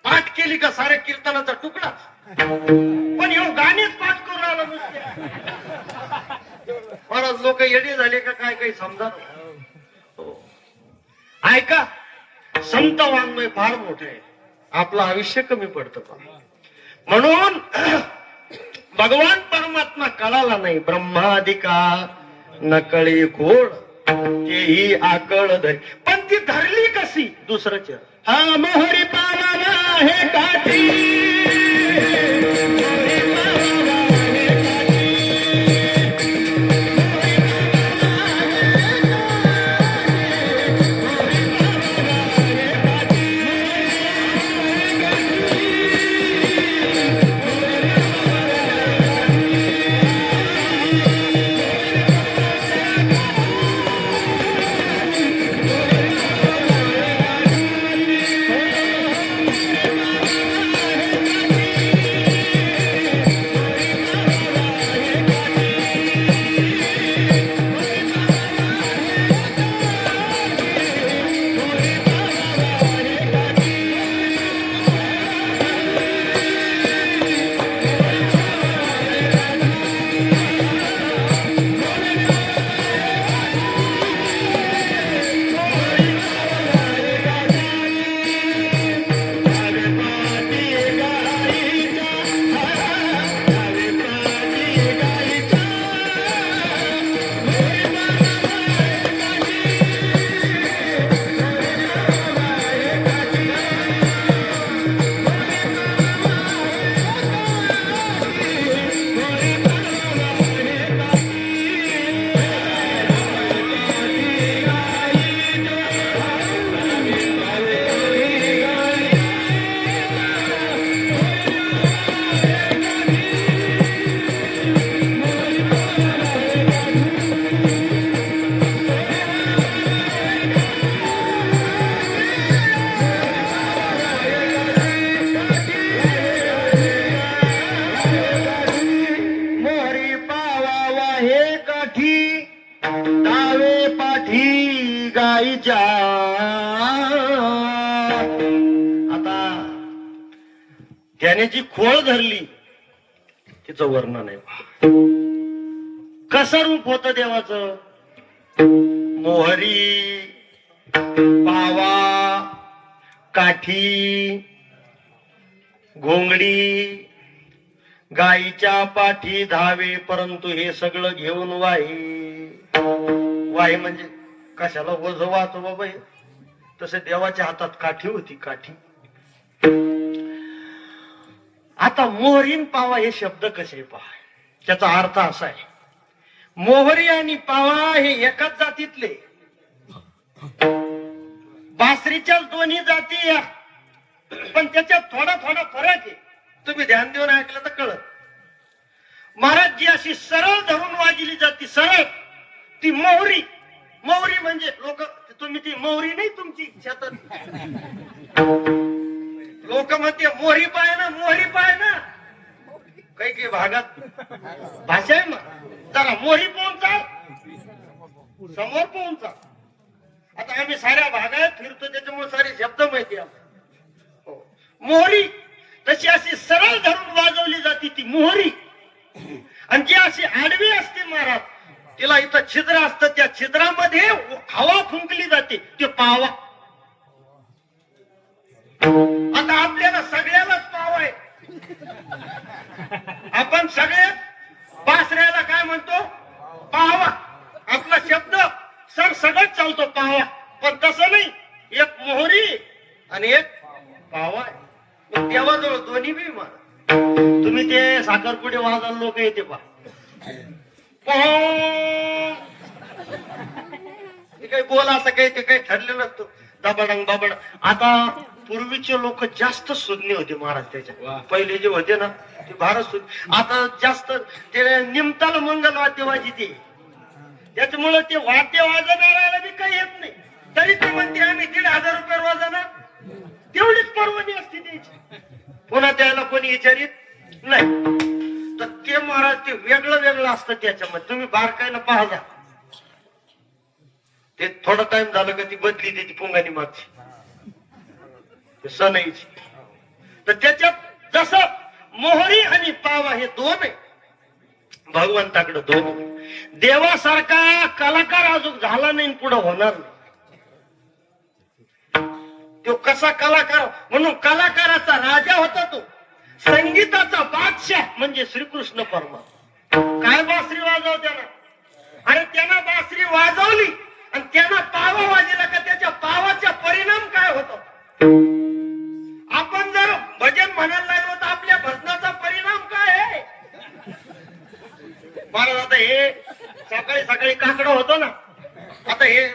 [SPEAKER 1] पाठ केली का साऱ्या कीर्तनाचा तुकडा, पण ह्यो गाणीच पाठ करून आला नुसते. महाराज लोक येडे झाले का काय, काही समजा. ऐका, संत वाङ्मय फार मोठे आहे, आपलं आयुष्य कमी पडतं. म्हणून भगवान परमात्मा कळाला नाही, ब्रह्मादिका नकळी खोड तेही आकळ धरी, पण ती धरली कशी दुसरंच. हा मोहरी पावाला हे काठी, आहे काठी डावे पाठी गाईच्या. आता त्याने जी खोळ धरली तिचं वर्णन आहे. कसं रूप होतं देवाचं. मोहरी, पावा, काठी, घोंगडी, गाईच्या पाठी धावे, परंतु हे सगळं घेऊन वाही. वाही म्हणजे कशाला वज वाहतो बाबा हे. तसे देवाच्या हातात काठी होती, काठी. आता मोहरीन पावा हे शब्द कसे पहा. त्याचा अर्थ असा आहे, मोहरी आणि पावा हे एकाच जातीतले. बासरीच्या दोन्ही जाती या, पण त्याच्यात थोडा थोडा फरक आहे. तुम्ही ध्यान देऊन ऐकलं तर कळत. महाराज जी अशी सरळ धरून वाजली जाती, सरळ, ती मोहरी. मोहरी म्हणजे लोक, तुम्ही ती मोहरी नाही तुमची शेतात, लोक म्हणते मोहरी पाय ना, मोहरी पाय ना. काही काही भागात भाषा आहे मग, जरा मोहरी पाहून चाल, समोर पाहून चाल. आता आम्ही साऱ्या भागात फिरतो त्याच्यामुळे सारे शब्द माहिती आहे. मोहरी तशी अशी सरळ धरून वाजवली जाते ती मोहरी. आणि जी अशी आडवी असते महाराज, तिला इथं छिद्र असतं, त्या छिद्रामध्ये हवा फुंकली जाते, ते पावा. आता आपल्याला सगळ्यालाच पावा आहे. आपण सगळे बासऱ्याला काय म्हणतो, पावा. आपला शब्द सर सगळं चालतो पावा, पण तसं नाही. एक मोहरी आणि एक पावा आहे. देवाजवळ दोन्ही बी मार. तुम्ही ते साखरपुडे वाजायला लोक येते पहा, काही बोल असं काही ते काही ठरलेलं नसतं, दाबाडंग बाबड. आता पूर्वीचे लोक जास्त सुज्ञ होते महाराज. त्याच्या पहिले जे होते ना ते भारत सुज्ञ. आता जास्त ते निमताल मंगल वाद्य वाजिते, त्याच्यामुळे ते वाद्य वाजवणाऱ्याला बी काही येत नाही, तरी ते म्हणते आम्ही 1,500 रुपये वाजवणार. तेवढीच परवानी असते त्याची. पुन्हा त्याला कोणी विचारित नाही. तर ते महाराज ते वेगळं वेगळं असतं त्याच्यामध्ये. तुम्ही बारकायला पाहा, ते थोडा टाइम झालं का ती बदली त्याची पोंगानी मागची सणाईची. तर त्याच्यात जसं मोहरी आणि पावा हे दोन आहे, भगवंताकडे दोन. देवासारखा कलाकार अजून झाला नाही, पुढे होणार नाही. तो कसा कलाकार, म्हणून कलाकाराचा राजा होता तो. संगीताचा बादशाह म्हणजे श्रीकृष्ण परमात्मा. काय बासरी वाजव त्याला. अरे त्यानं बासरी वाजवली आणि त्यानं पावा वाजला का त्याच्या पावाचा परिणाम काय होतो. आपण जर भजन म्हणायला लागलो तर आपल्या भजनाचा परिणाम काय आहे. महाराज आता हे सकाळी सकाळी काकडा होतो ना, आता हे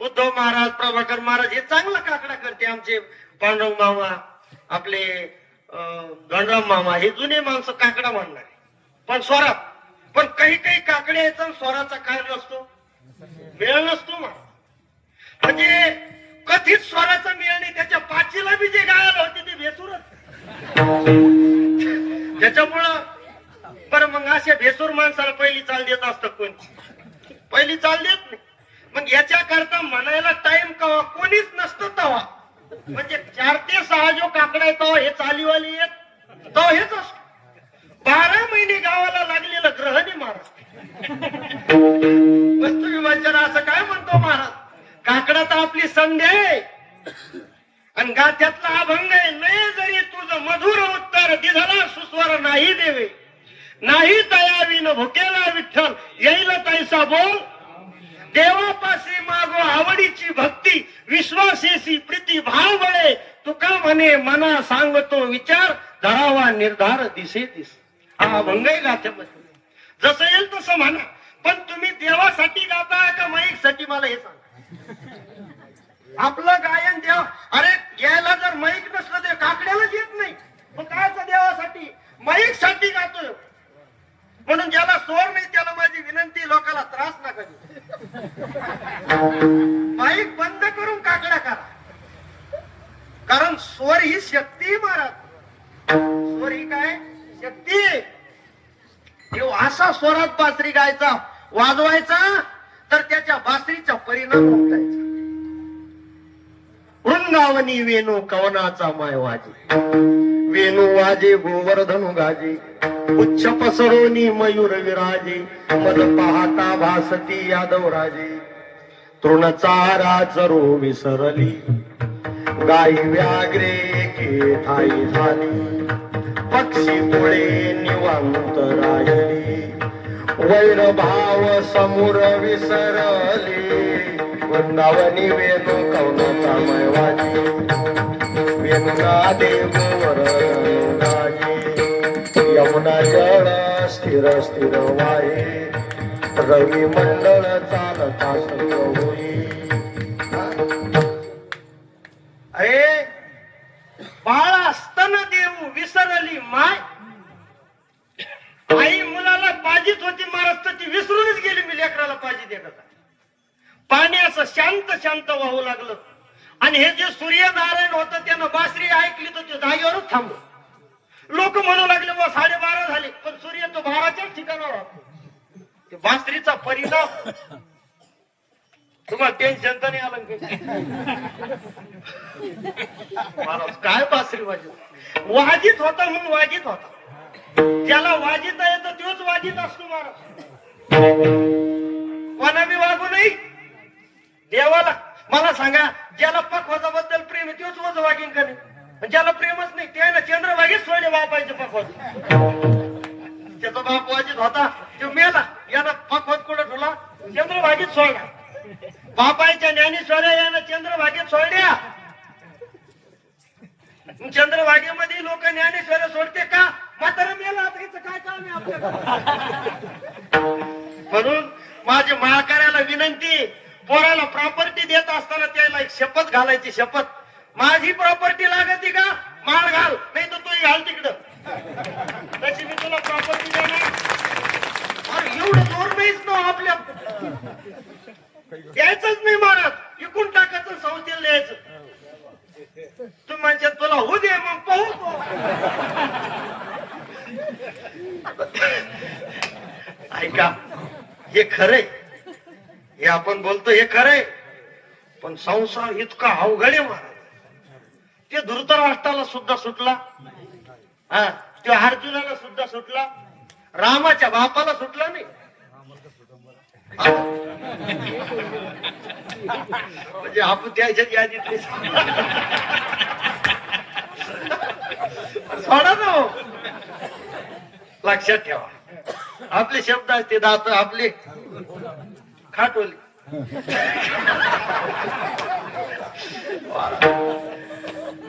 [SPEAKER 1] उद्धव महाराज, प्रभाकर महाराज हे चांगला काकडा करते. आमचे पांडुरंग मामा, आपले गणराम मामा, हे जुने माणसं काकडा म्हणणार. पण स्वरात, पण काही काही काकडे येतात स्वराचा काय नसतो, मेळ नसतो. म्हणजे कधीच स्वराचा मेळ नाही. त्याच्या पाचीला बी जे गायला होते ते भेसूरच. त्याच्यामुळं बरं मग अशा भेसूर माणसाला पहिली चाल देत असतं कोण, पहिली चाल देत नाही. मग याच्या करता म्हणायला टाइम कवा कोणीच नसतं तवा. म्हणजे 4 ते 6 जो काकडा येतो हे चालीवाली येत तो हेच असतो. 12 महिने गावाला लागलेलं ग्रहणी महाराज. तुम्ही म्हणता असं काय म्हणतो महाराज, काकडा तर आपली संध्या आहे आणि गाथ्यातला अभंग आहे. नाही जरी तुझं मधुर उत्तर दिधाला सुस्वर नाही देवे, नाही तयावीन भुकेला विठ्ठल येईल तैसा बोल. देवापाशी मागो आवडीची भक्ती, विश्वासेसी प्रीती भाव बळे. तुका म्हणे मना सांगतो विचार, धरावा निर्धार दिसे दिस. हा अभंग आहे गाथ्यामध्ये. जसं येईल तसं म्हणा, पण तुम्ही देवासाठी गाता का माईकसाठी मला हे सांगा. आपलं गायन देव, अरे घ्यायला जर माईक नसलं तर काकड्यालाच येत नाही. मग कायचं देवासाठी, माईक साठी गातोय. म्हणून ज्याला स्वर नाही त्याला माझी विनंती, लोकांना त्रास नका देऊ. माईक बंद करून काकड्या करा, कारण स्वर ही शक्ती महाराज. स्वर ही काय शक्ती.
[SPEAKER 3] तेव्हा असा स्वरात बासरी गायचा वाजवायचा तर त्याच्या बासरीचा परिणाम होतायचा. वृंदावनी वेणू कवनाचा माय वाजे, वेणू वाजे गोवर्धनु गाजे, उच्च पसरोनी मयूर विराजे, मद पाहता भासती यादव राजे. तृणचारा चरो विसरली, गाई व्याग्रे के ठाई झाली, पक्षी पोळे निवांत राहिली, वैर भाव समोर विसरले. वृंदावनी वेणू कवनाचा मैवाजी, वेणुना देव वरदाजी. यमुना जळ स्थिर स्थिर वाहे, रवी मंडळ चालता सर्व होई. अरे बाळ असताना देव विसरली माय. आई मुलाला पाजीत होती महाराज तर ती विसरूनच गेली. मी लेकराला पाजी देत होता. पाणी असं शांत शांत वाहू लागलं आणि हे जे सूर्यनारायण होतं त्यानं बासरी ऐकली तर ते जागेवरच थांबलं. लोक म्हणू लागले बा 12:30 झाले पण सूर्य तो 12च्याच ठिकाणावर होता. ते बासरीचा परिणाम. तुम्हाला टेन्शन तर नाही आलं महाराज काय बासरी वाजित होता म्हणून वाजित होता. ज्याला वाजिता येतं तोच वाजित असतो महाराज. कोणा बी वागू नाही देवाला. मला सांगा ज्याला पखवाजाबद्दल प्रेम आहे तोच वज वागीन का नाही. ज्याला प्रेमच नाही ते ना चंद्रभागेच सोडले बापायचे पखवाज. त्याचा बाप वाजित होता तो मेला. यानं पखवाज कुठं ठेवला चंद्रभागेत सोडला. बापायच्या ज्ञानेश्वऱ्या यानं चंद्रभागेत सोडल्या. चंद्रभागेमध्ये लोक ज्ञानेश्वऱ्या सोडते का. म्हातारा मेला आता याचं काय काम आहे आपल्याला. म्हणून माझ्या माळकऱ्याला विनंती, पोराला प्रॉपर्टी देत असताना त्याला एक शपथ घालायची. शपथ माझी प्रॉपर्टी लागती का माळ घाल नाही तर तोही घाल तिकडं. तशी मी तुला प्रॉपर्टी देणार. अरे एवढं जोर नाहीच ना आपल्या. यायचंच नाही महाराज. विकून टाकायचं संस्थेला द्यायचं. तू म्हणजे तुला होऊ दे मग पाहू. ऐका हे खरंय. हे आपण बोलतो हे खरंय पण संसार इतका अवघड आहे महाराज. ते धृतराष्ट्राला सुद्धा सुटला. हा ते अर्जुनाला सुद्धा सुटला. रामाच्या बापाला सुटला नाही. म्हणजे आपण त्याच्यात यादीत सोडा ना हो. लक्षात ठेवा आपले शब्द असते दात आपले खाटोली.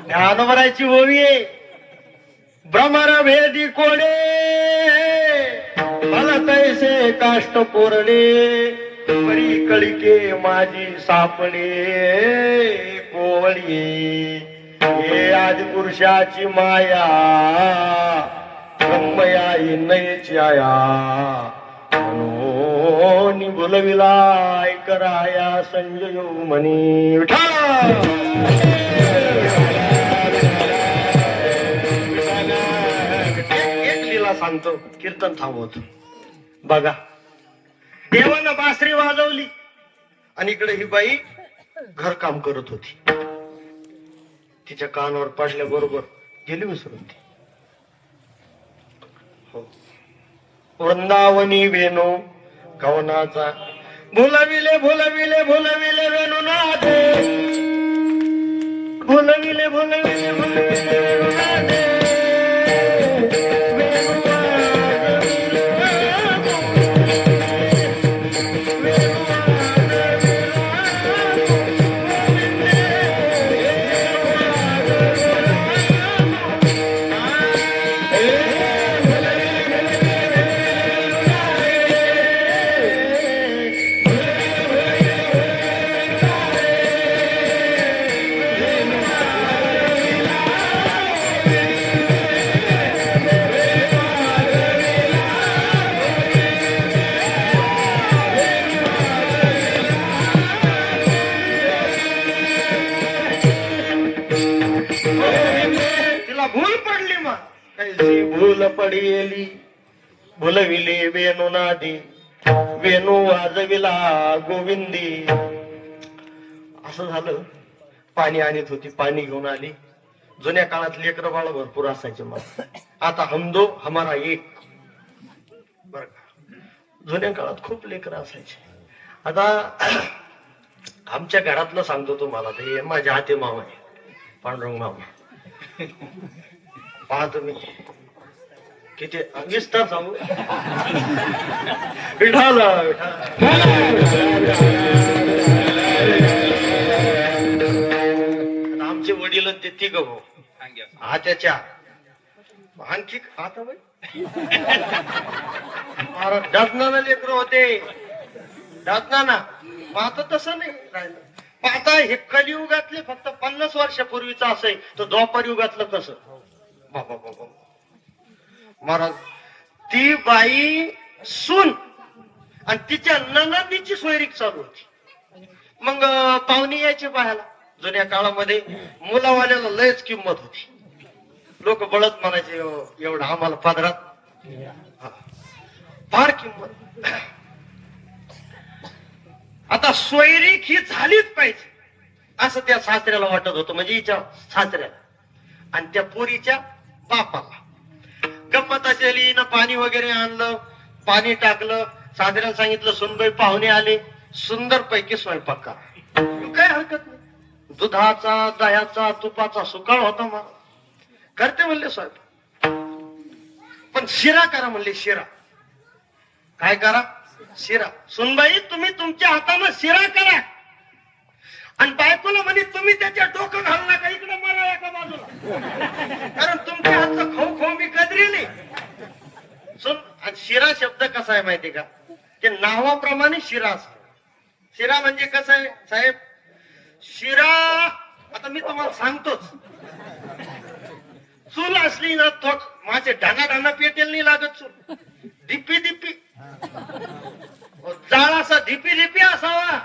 [SPEAKER 3] ज्ञानवराची ओवी आहे. भ्रमर भेदी कोडे मला तैसे काष्ट पोरले, परी कळिके माझी सापडे कोवळी. हे आदि पुरुषाची माया ब्रह्मया नयची आया. म्हणून बोलविलाय कराया संजय म्हणी. एक लीला सांगतो कीर्तन थांबवतो. बघा देवानं बासरी वाजवली आणि इकडे ही बाई घरकाम करत होती. तिच्या कानावर पडल्याबरोबर गेली विसरून ती. हो वृंदावनी वेणू कवनाचा भुलविले भुलविले भुलविले वेणू नादे. भुलविले भुलविले भुलविले वेणू नादे. तिला भूल पडली. मग कैसी भूल पडली
[SPEAKER 1] भुलविले वेणुनादी वेणू वाजविला गोविंदी. असं झालं. पाणी आणत होती, पाणी घेऊन आली. जुन्या काळात लेकरं बाळ भरपूर असायचे मला. आता हम दो हमारा एक. बर का, जुन्या काळात खूप लेकरं असायचे. आता आमच्या घरातलं सांगतो तुम्हाला. ते माझ्या आते मामा आहे, पांडुरंग मामा. पहा तुम्ही किती विस्तार सांगू. विठाला आमचे वडील ते तिघ भाऊ. आत्याच्या आणखी आता बाई डजनाना लेकर होते. डजनाना. आता तसं नाही राहिलं. आता हे कलियुगातले फक्त 50 वर्षापूर्वीचं असेल तर द्वापार युगातलं कसं. बाबा बाबा महाराज, ती बाई सून आणि तिच्या ननदीची सोयरीक चालू होती. मग पाहुणी यायची पाहायला. जुन्या काळामध्ये मुलावाल्याला लयच किंमत होती. लोक बळत म्हणायचे एवढं आम्हाला पदरात फार किंमत. आता सोयरीक ही झालीच पाहिजे असं त्या सासऱ्याला वाटत होतं, म्हणजे हिच्या सासऱ्याला आणि त्या पोरीच्या बापाला. गंमत असेल ना, पाणी वगैरे आणलं, पाणी टाकलं, सासऱ्याला सांगितलं सुनबाई पाहुणे आले, सुंदर पैकी स्वयंपाक करा. काय हरकत नाही. दुधाचा, दह्याचा, तुपाचा सुकाळ होता मला. करते म्हणले स्वयंपाक, पण शिरा करा म्हणले. शिरा काय करा? शिरा. सुनबाई तुम्ही तुमच्या हातानं शिरा करा. आणि बायकोला म्हणे तुम्ही त्याच्या डोकं घालू नका, इकडे मला एका बाजूला, कारण तुमच्या हातचं खाऊ खाऊ मी कदरेली. शिरा शब्द कसा आहे माहिती का? ते नावाप्रमाणे शिरा असतो. शिरा म्हणजे कसं आहे साहेब? शिरा आता मी तुम्हाला सांगतोच. चूल असली ना तो माझे ढाना पेटेल नाही लागत. चूल दिप्पी दिप्पी जाळ असा धिपी धिपी असावा.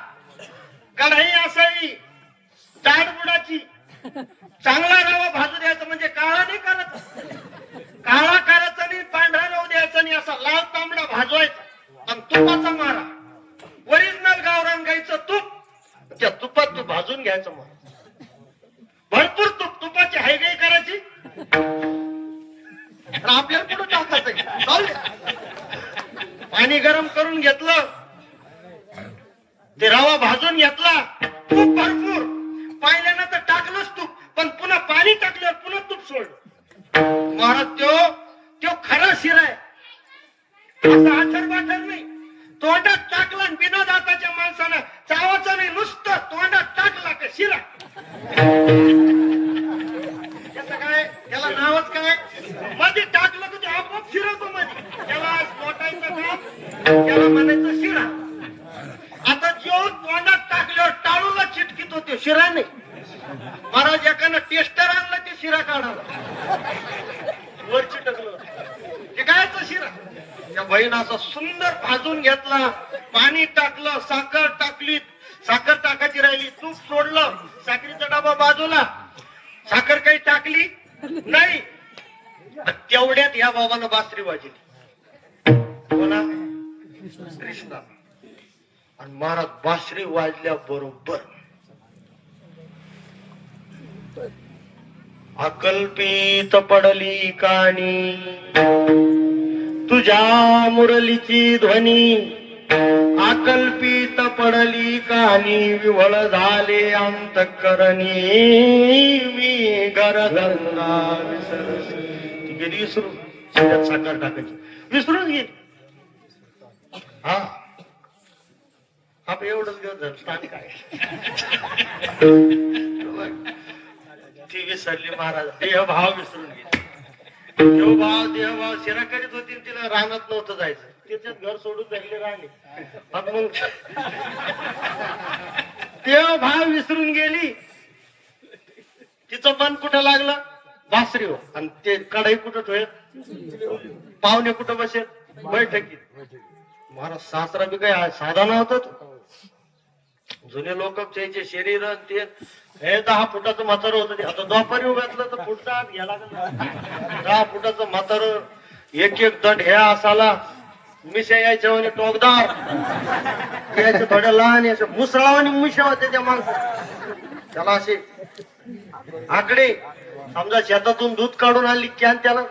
[SPEAKER 1] कढाई असावी जाड बुडाची. चांगला रवा भाजू द्यायचा, म्हणजे काळा नाही करायचा. काळा करायचा नाही, पांढरा राहू द्यायचा नाही, असा लाल तांबडा भाजवायचा. आणि तुपाचा मारा, ओरिजिनल गावरान गाईचं तूप, त्या तुपात तू भाजून घ्यायचं. मग भरपूर तूप, तुपाची हायगाई करायची. आपल्याला कुठं टाकायचं? पाणी गरम करून घेतलं, ते रवा भाजून घेतला, तूप भरपूर. पहिल्यानं तर टाकलंच तूप, पण पुन्हा पाणी टाकल्यावर पुन्हा तूप सोडलं. महाराज तो खरा शिरा आहे. असा आठर बाठर नाही. तोंडात टाकला बिना दाताच्या माणसानं चावाचा नाही, नुसतं तोंडात टाकला का शिरा. त्याचं काय? त्याला नावच काय? मध्ये टाकलं तर ते आपोआप शिरवतो मध्ये. त्याला पोटायचं काम, त्याला म्हणायचं शिरा. आता जो तोंडात टाकल्यावर टाळूला चिटकीत होते, शिरा नाही. महाराज एकानं टेस्टर आणलं, ते शिरा काढायला वर चिटकलं. ते कायचं शिरा? त्या बहीण असा सुंदर भाजून घेतला, पाणी टाकलं, साखर टाकली, साखर टाकायची राहिली, तूप सोडलं, साखरीचा डबा बाजूला, साखर काही टाकली नाही. तेवढ्यात या बाबानं बासरी वाजली. कोणा? कृष्णा. आणि महाराज बासरी वाजल्या बरोबर अकल्पित पडली कानी तुझ्या मुरलीची ध्वनी. अकल्पित पडली कानी विवळ झाले अंतःकरणी. मी गरगंगा विसरली. गेली विसरून. त्यात साखर टाकायची विसरून गेली. हा आपण एवढंच घेत काय ती विसरली महाराज. देहभाव विसरून गेली. देहभाव शिरा करीत होती, तिला रानात नव्हतं जायचं. त्याच्यात घर सोडून जायले राहिले. मग देहभाव विसरून गेली. तिचं मन कुठं लागलं? बासरी हो. आणि ते कढाई कुठं ठेवत? पाहुणे कुठं बसेल? बैठकीत. महाराज सासरा बी काय साधा नव्हतं. जुने लोक त्याचे शरीर ते हे 10 फुटाचं म्हातारं होतं. आता द्वापारी उघातलं तर फुटतात घ्यायला. 10 फुटाचं म्हातारं
[SPEAKER 3] एक एक दंड ह्या असाला मिशा यायच्या म्हणे टोकदार, यायच्या थोड्या लहान याच्या मुसळावानी मिशा होत्या त्या माणसं. त्याला असे आकडे समजा शेतातून दूध काढून आणली कॅन त्याला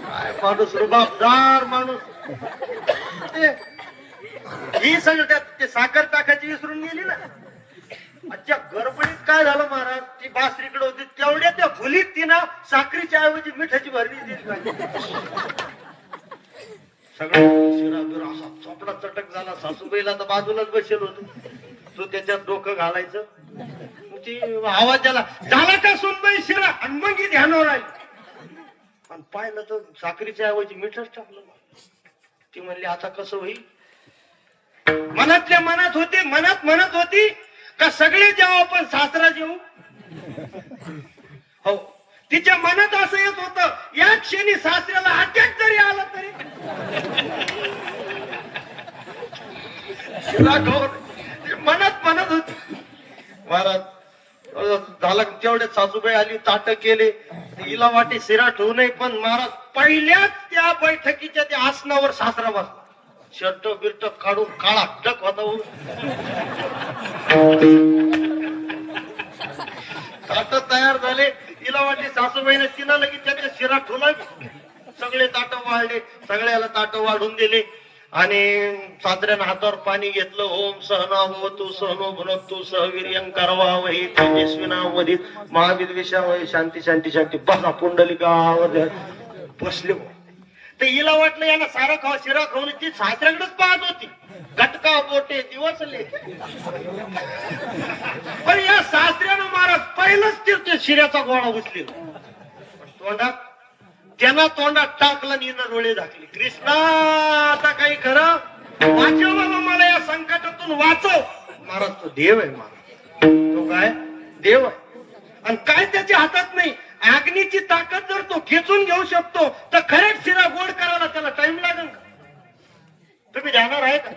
[SPEAKER 3] काय माणूस रुबाबदार माणूस. ही सगळं त्यात ते साखर टाकायची विसरून गेली ना. अच्छा गडबडीत काय झालं महाराज, ती बासरीकडे होती तेवढ्या त्या फुलीत तिनं साखरीच्या ऐवजी मिठाची भरली दिली. सगळं शिरा बिरा असा चोपडा चटक झाला. सासूबाईला तर बाजूलाच बसेल होतो, तो त्याच्यात डोकं घालायचं. ती आवाज झाला का सुनबाई शिरा, आणि मग ही ध्यानावर आली. आणि पाहिलं तर साखरीच्या ऐवजी मिठच टाकलं. ती म्हणली आता कसं होईल. मनातल्या मनात होते, मनात म्हणत होती का सगळे जेव्हा आपण सासरा जेऊ. हो तिच्या मनात असं येत होतं, या क्षणी सासऱ्याला अटॅक जरी आला तरी मनात म्हणत होती. महाराज झाला तेवढ्यात सासूबाई आली, ताट केले. हिला वाटे शिरा ठेवू नये, पण महाराज पहिल्याच त्या बैठकीच्या त्या आसनावर सासरा बसला. शर्ट बिर्ट काढून काळा टक होता. ताट तयार झाले. तिला वाटले सासूबाईने तिला लगेच त्याच्या शिरा ठेवला. सगळे ताट वाढले, सगळ्याला ताट वाढून दिले. आणि सासऱ्यानं हातावर पाणी घेतलं. ओम सहना भवतु सहनो भुनक्तु सहवीर्यं करवावहि तेजस्विनावधि महाविद्वेषावहि शांती शांती शांती. बसा पुंडलिकावर बसले. तर हिला वाटलं याला सारा खावा शिरा खाऊन ती सासऱ्याकडेच पाहत होती. गटका बोटे दिवसले. पण या सासऱ्यानं महाराज पहिलंच ते शिऱ्याचा गोळा उचले तोंडात. त्यांना तोंडात टाकला आणि हिनं डोळे झाकले. कृष्णा आता काही खरं वाचव बाबा, मला या संकटातून वाचव. महाराज तो देव आहे. महाराज तो काय देव आहे, आणि काय त्याच्या हातात नाही. अग्नीची ताकद जर तो खेचून घेऊ शकतो, तर खरेच शिरा गोड करायला त्याला टाइम लागेल का. तुम्ही जाणार आहे का.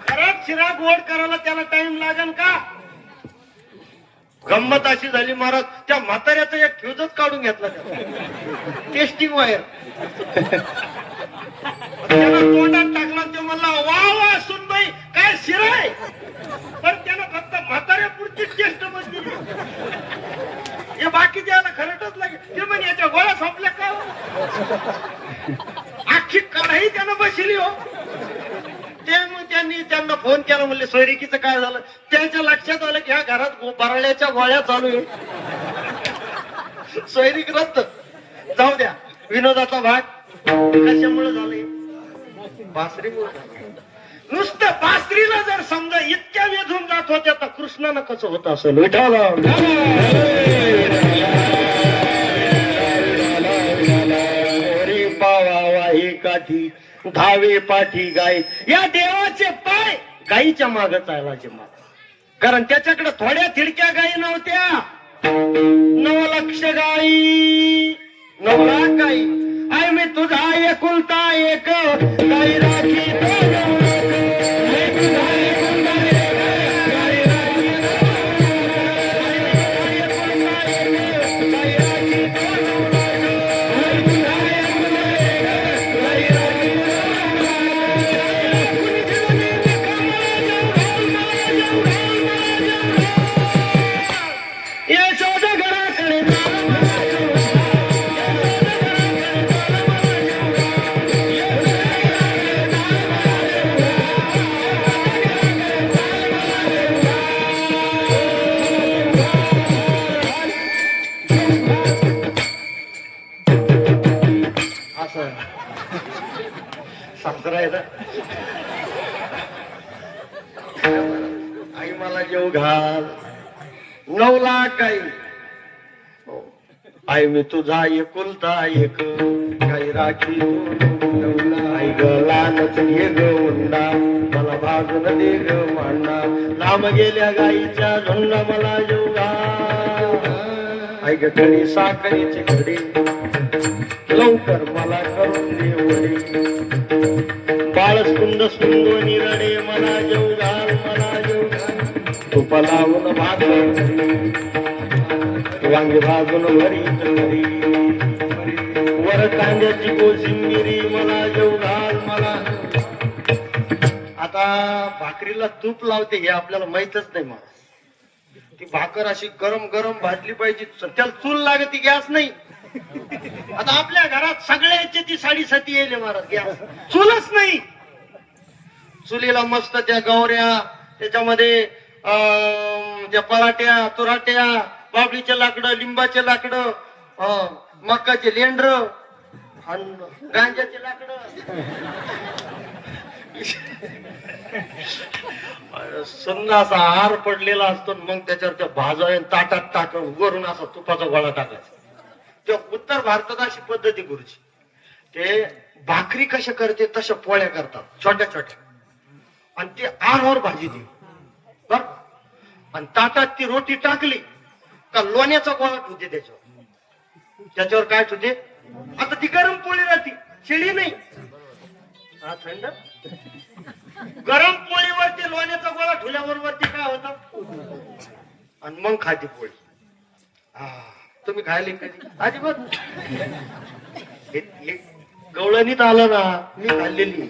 [SPEAKER 3] खरंच शिरा गोड करायला त्याला टाइम लागेल का. गंमत अशी झाली महाराज, त्या म्हाताऱ्याचा एक फ्यूजच काढून घेतला त्याला, टेस्टिंग वायर. त्याला तोंडात टाकला. ते म्हणला वा वा सुनबाई काय शिरा आहे. पण त्यानं फक्त म्हाताऱ्या पुरती टेस्ट बसली. हे बाकी द्यायला खरंच लागेल. ते म्हणे याच्या गोळ्या संपल्या का. अख्खी कढाई त्यानं बसली हो. ते मग त्यांना फोन केला, म्हणले सोयरिकीचं काय झालं. त्यांच्या लक्षात आलं की ह्या घरात बराळ्याच्या गोळ्या चालू आहे. सोयरीक रद्द. जाऊ द्या, विनोदाचा भाग. कशामुळे झालंय. बासरीमुळे. नुसतं बासरीला जर समजा इतक्या वेधून जात होत्या, तर कृष्णानं कसं होत असेल. विठाला काठी धावे पाठी गाय. या देवाचे पाय गाईच्या माग चालायचे माग. कारण त्याच्याकडे थोड्या थिडक्या गायी नव्हत्या. 9 लक्ष गाई, 9 लाख गाई. आय मी तुझा एकुलता एक गाई राखी. आई मला जेव घाल. 9 लाख गाई. आई मी तुझा एकुलता एक गाई राखी. आई ग लहानच घे ग उंडा, मला भाजून दे ग मांडा. लांब गेल्या गाईच्या झुंडा मला जेव घाल. आई ग घडी साखरीचे घडी, लवकर मला करून दे वडे. बाळसुंद सुंद निरडे मला जेव घाल, मला जेव घाल. तुप लावून भात
[SPEAKER 1] वांगे भाजून भरीत घरी वर कांद्याची कोशिंबिरी मला जेव घाल मला. आता भाकरीला तूप लावते हे आपल्याला माहितच नाही मला. ती भाकर अशी गरम गरम भाजली पाहिजे, त्याला चूल लागते, गॅस नाही. आता आपल्या घरात सगळ्याची ती 7:30 येईल महाराज, गॅस चूलच नाही. चुलीला मस्त त्या गौऱ्या, त्याच्यामध्ये त्या पराठ्या तुराट्या, बाबळीचे लाकडं, लिंबाचे लाकडं, मकाचे लेंडर आणि गांजाचे लाकडं, समजा असा हार पडलेला असतो. मग त्याच्यावर त्या भाजा ताटात टाकून वरून असा तुपाचा गोळा टाकायचा. ते उत्तर भारतात अशी पद्धती गुरुची. ते भाकरी कशा करते तशा पोळ्या करतात छोट्या छोट्या, आणि ते आरवर भाजी दे बर. आणि ताटात ती रोटी टाकली का लोण्याचा गोळा ठेवते त्याच्यावर काय ठेवते. आता ती गरम पोळी राहते, शिळी नाही. हा थंड गरम पोळीवरती लोण्याचा गोळा ठेवल्याबरोबर ते काय होतं, आणि मग खाती पोळी. तुम्ही खायला कधी अजिबात गवळणीत आलं ना, मी खाल्लेली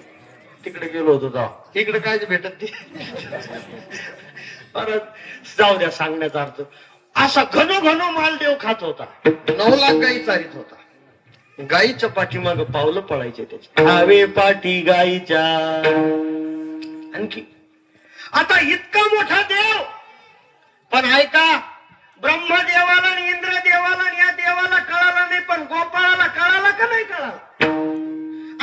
[SPEAKER 1] तिकडे गेलो होतो तेव्हा. इकडे काय भेटत ती परत जाऊ द्या. सांगण्याचा अर्थ असा घनो माल देव खात होता. 9 लाख गाई चारित होता. गाईच्या पाठीमाग पावलं पळायचे त्याचे, हवे पाठी गाईच्या. आणखी आता इतका मोठा देव, पण ऐका, ब्रह्मदेवाला आणि इंद्रदेवाला आणि या देवाला कळाला नाही, पण गोपाळाला कळाला का नाही कळाला.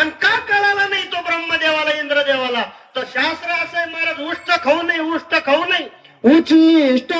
[SPEAKER 1] आणि का कळाला नाही तो ब्रह्मदेवाला इंद्रदेवाला, तर शास्त्र असं आहे महाराज, उष्ट खाऊ नये, उष्ट खाऊ नये. उचिष्ट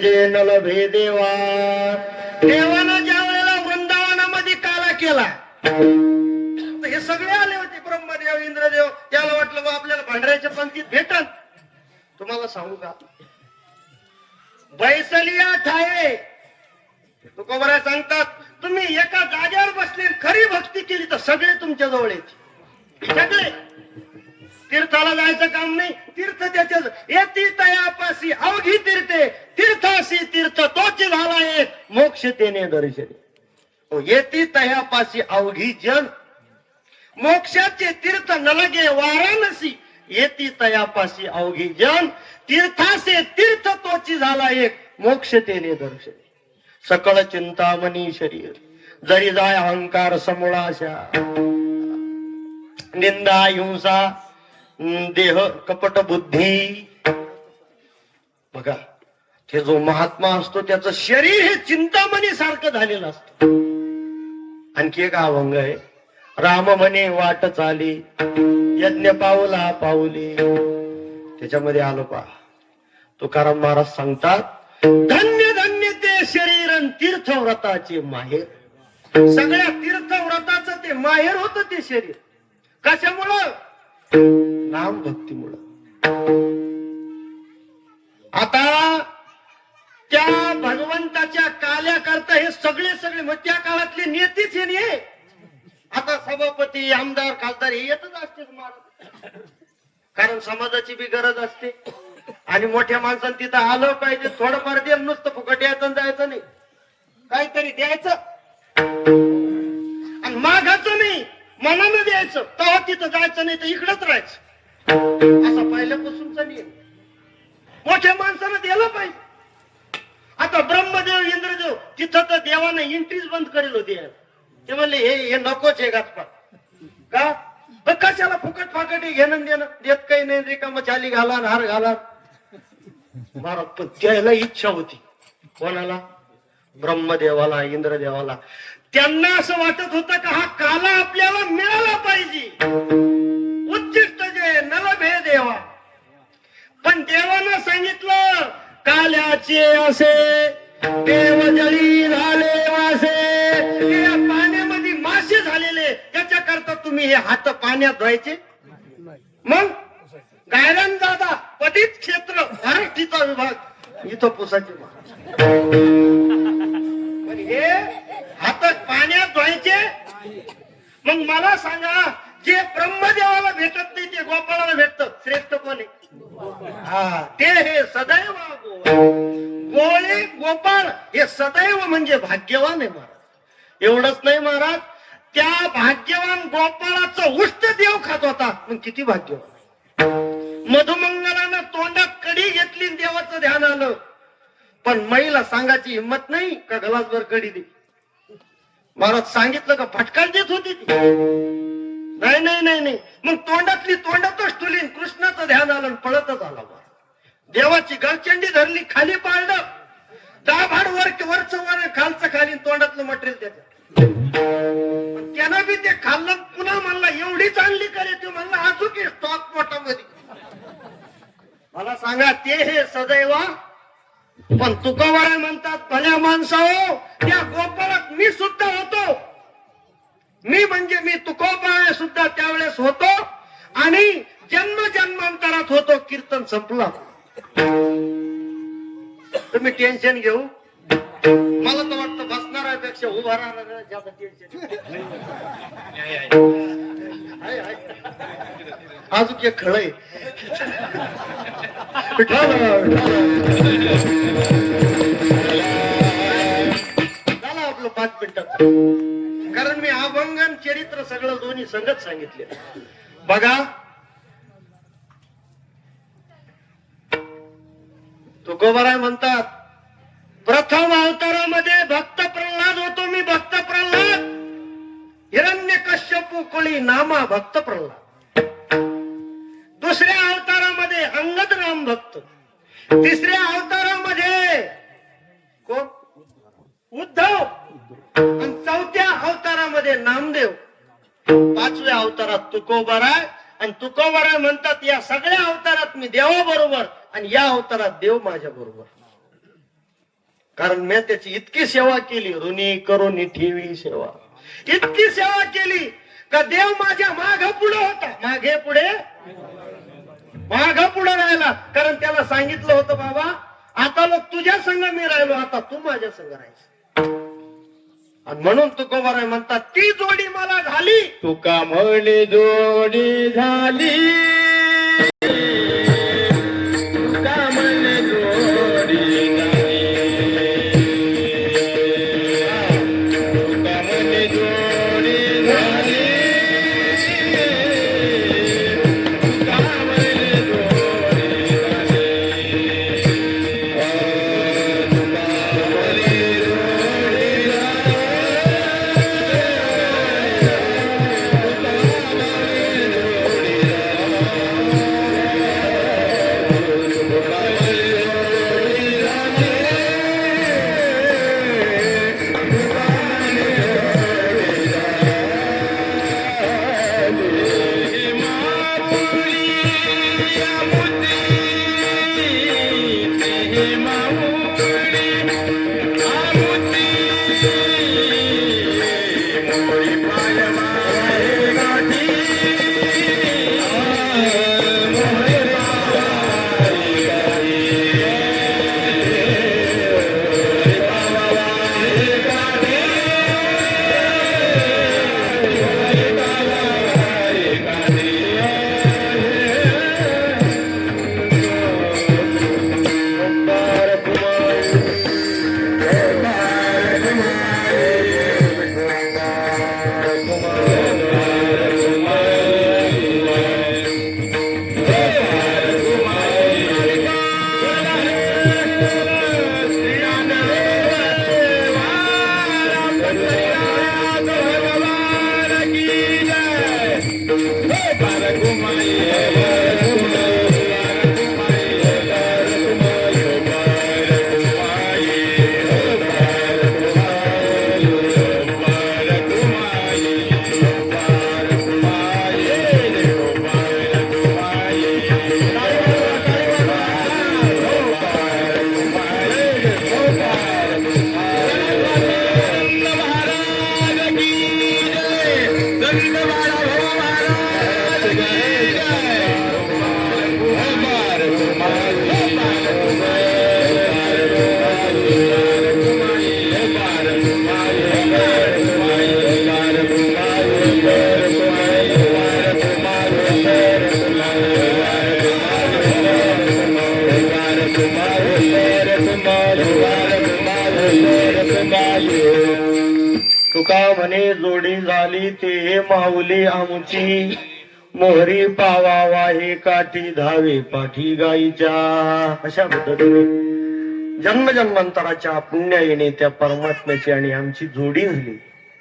[SPEAKER 1] जे नलभे देवा. देवानं ज्या वेळेला वृंदावनामध्ये काला केला, हे सगळे आले होते, ब्रह्मदेव इंद्रदेव. त्याला वाटलं बा आपल्याला भांडऱ्याच्या पंक्तीत भेटल. तुम्हाला सांगू का, बैसलिया ठाये तुकोबरा सांगतात, तुम्ही एका जागेवर बसले खरी भक्ती केली तर सगळे तुमच्या जवळ येते. सगळे तीर्थाला जायचं काम नाही, तीर्थ त्याच्या येती तयापासी अवघी तीर्थे, तीर्थाशी तीर्थ तोच झाला एक, मोक्ष तेने दर्शन. येती तयापासी अवघी जन, मोक्षाचे तीर्थ नलगे वाराणसी. येती तयापासी अवघी जन, तीर्थासे तीर्थ तोची झाला एक, मोक्ष तेने दर्शन. सकळ चिंतामणी शरीर जरी जाय अहंकार समूळाशा, निंदा हिंसा देह कपट बुद्धी. बघा, ते जो महात्मा असतो त्याचं शरीर हे चिंतामणी सारखं झालेलं असतं. आणखी एक अभंग आहे, राम म्हणे वाट चाली यज्ञ पावला पावली. त्याच्यामध्ये आलो पहा, तुकाराम महाराज सांगतात, धन्य धन्य ते शरीर तीर्थव्रताचे माहेर. सगळ्या तीर्थव्रताचं ते माहेर होतं ते शरीर. कशामुळं? नाम भक्तीमुळं. आता त्या भगवंताच्या काल्याकरता हे सगळे मग त्या काळातले नेतेच हे नाही. आता सभापती आमदार खासदार हे येतच असते महाराज, कारण समाजाची बी गरज असते. आणि मोठ्या माणसांनी तिथं आलं पाहिजे, थोडंफार द्या, नुसतं फुकट यायचं जायचं नाही, काहीतरी द्यायचं आणि मागायचं नाही.
[SPEAKER 3] मनानं द्यायचं, तेव्हा तिथं जायचं, नाही तर इकडंच राहायचं, असा पहिल्यापासूनचा नियम. मोठ्या माणसानं दिलं पाहिजे. आता ब्रह्मदेव इंद्रदेव तिथं तर देवाने एंट्रीज बंद करेल होती. ते म्हणले हे नकोच आहे गातपा का, कशाला फुकट फाकट घेणं देणं, देत काही नाही, रिकाम चाली घाला हार घाला. महाराज पण त्याला इच्छा होती. कोणाला? ब्रह्मदेवाला, इंद्रदेवाला. त्यांना असं वाटत होतं का हा काला आपल्याला मिळाला पाहिजे, उच्चिष्ट जे नलभे देवा. पण देवानं सांगितलं काल्याचे असे देव जळी झाले वासे, या पाण्यामध्ये मासे झालेले, त्याच्याकरता तुम्ही हे हात पाण्यात धुवायचे. मग गायरान दादा पतित क्षेत्र महाराष्ट्रीचा विभाग इथं पुसाचे. पण हे हात पाण्यात धुवायचे. मग मला सांगा, जे ब्रह्मदेवाला भेटत नाही ते गोपाळाला भेटत, श्रेष्ठ कोण आहे? हा, ते हे सदैव गोळे गोपाळ हे सदैव म्हणजे भाग्यवान आहे महाराज. एवढंच नाही महाराज, त्या भाग्यवान गोपाळाचं उष्ट देव खात होता. मग किती भाग्यवान. मधुमंगलानं तोंडात कडी घेतली, देवाचं ध्यान आलं, पण महिला सांगायची हिंमत नाही का ग्लासभर कडी दे. महाराज सांगितलं का फटकार देत होती ती. नाही नाही नाही नाही, मग तोंडातली तोंडातच ठुली. कृष्णाचं ध्यान आलं, पळतच आला. देवाची गलचंडी धरली, खाली पाळलं, दाभाड वरच वर, खालचं खाली, तोंडातलं मटेरियल त्याच्यात. त्यानं बी ते खाल्लं, पुन्हा म्हणला एवढीच आणली करे, ते म्हणला अजून स्टॉक पोटामध्ये. मला सांगा, ते हे सदैवा. पण तुकोबाराय म्हणतात, भल्या माणसाओ, त्या गोपाळात मी सुद्धा होतो. मी म्हणजे मी तुकोबाराय सुद्धा त्यावेळेस होतो, आणि जन्म जन्मांतरात होतो. कीर्तन संपला. तुम्ही टेन्शन घेऊ, मला तर वाटतं बसणाऱ्यापेक्षा उभा राहणार जास्त टेन्शन. अजून एक खळ आहे. झालं आपलं 5 मिनिटात. कारण मी अभंग आणि चरित्र सगळं दोन्ही संगत सांगितले. बघा, तुकोबाराय म्हणतात, प्रथम अवतारामध्ये भक्त प्रल्हाद होतो मी, भक्त प्रल्हाद. हिरण्यकश्यपू कुळी नामा भक्त प्रल्हाद. दुसऱ्या अवतारामध्ये अंगद राम भक्त. तिसऱ्या अवतारामध्ये कोण? उद्धव. आणि चौथ्या अवतारामध्ये नामदेव. 5व्या अवतारात तुकोबाराय. आणि तुकोबाराय म्हणतात, या सगळ्या अवतारात मी देवाबरोबर, आणि या अवतारात देव माझ्या बरोबर. कारण मी त्याची इतकी सेवा केली, ऋणी करून ठेवी सेवा. इतकी सेवा केली का देव माझ्या माग पुढे होता. मागे पुढे, माग पुढे राहिला. कारण त्याला सांगितलं होतं, बाबा आता लोक तुझ्या संग मी राहिलो, आता तू माझ्या संग राहायचं. आणि म्हणून तुकोबाराय म्हणतात, ती जोडी मला झाली.
[SPEAKER 2] तुका म्हणे जोडी झाली, तुका म्हणे जोडी झाली, तुका म्हणे जोडी झाली, तुका म्हणे जोडी झाली, तुका म्हणे जोडी झाली.
[SPEAKER 1] तुका म्हणे जोडी झाली ते माऊली आमुची, मोहरी पावावा हे काठी धावे पाठी गाईच्या. अशा पद्धतीने जन्मजन्मांतराच्या पुण्याईने त्या परमात्म्याची आणि आमची जोडी झाली,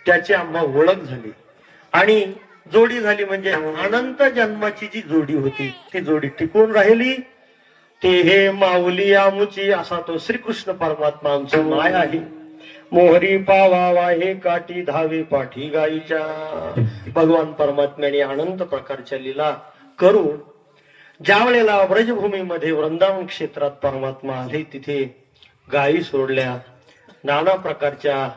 [SPEAKER 1] त्याची आम्हा ओळख झाली. आणि जोडी झाली म्हणजे अनंत जन्माची जी जोडी होती ती जोडी टिकून राहिली. ते हे माऊली आमुची असा तो श्रीकृष्ण परमात्मा आमची माय आहे. मोहरी पावावा हे काठी धावे पाठी गाईच्या. भगवान परमात्म्याने अनंत प्रकारच्या लीला करून ज्या वेळेला ब्रजभूमीमध्ये वृंदावन क्षेत्रात परमात्मा आले तिथे गायी सोडल्या, नाना प्रकारच्या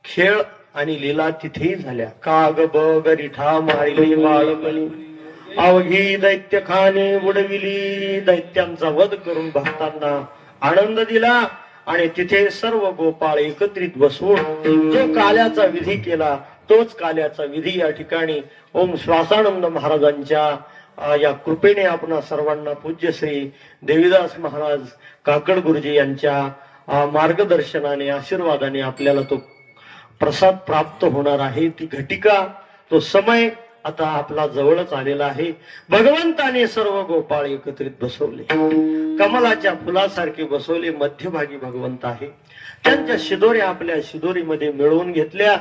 [SPEAKER 1] खेळ आणि लीला तिथेही झाल्या. काग बग रिठा मारिली बाळपणी, अवघी दैत्य खाने बुडविली. दैत्यांचा वध करून भक्तांना आनंद दिला. आणि तिथे सर्व गोपाळ एकत्रित बसवून जो काल्याचा विधी केला तोच काल्याचा विधी या ठिकाणी ओम श्वासानंद महाराजांच्या या कृपेने आपण सर्वांना पूज्य श्री देवीदास महाराज काकड गुरुजी यांच्या मार्गदर्शनाने आशीर्वादाने आपल्याला तो प्रसाद प्राप्त होणार आहे. ती घटिका, तो समय आता आपला जवळच आलेला आहे. भगवंताने सर्व गोपाळ एकत्रित बसवले, कमलाच्या फुलासारखे बसवले. मध्यभागी भगवंत आहे. त्यांच्या शिदोऱ्या आपल्या शिदोरीमध्ये मिळवून घेतल्या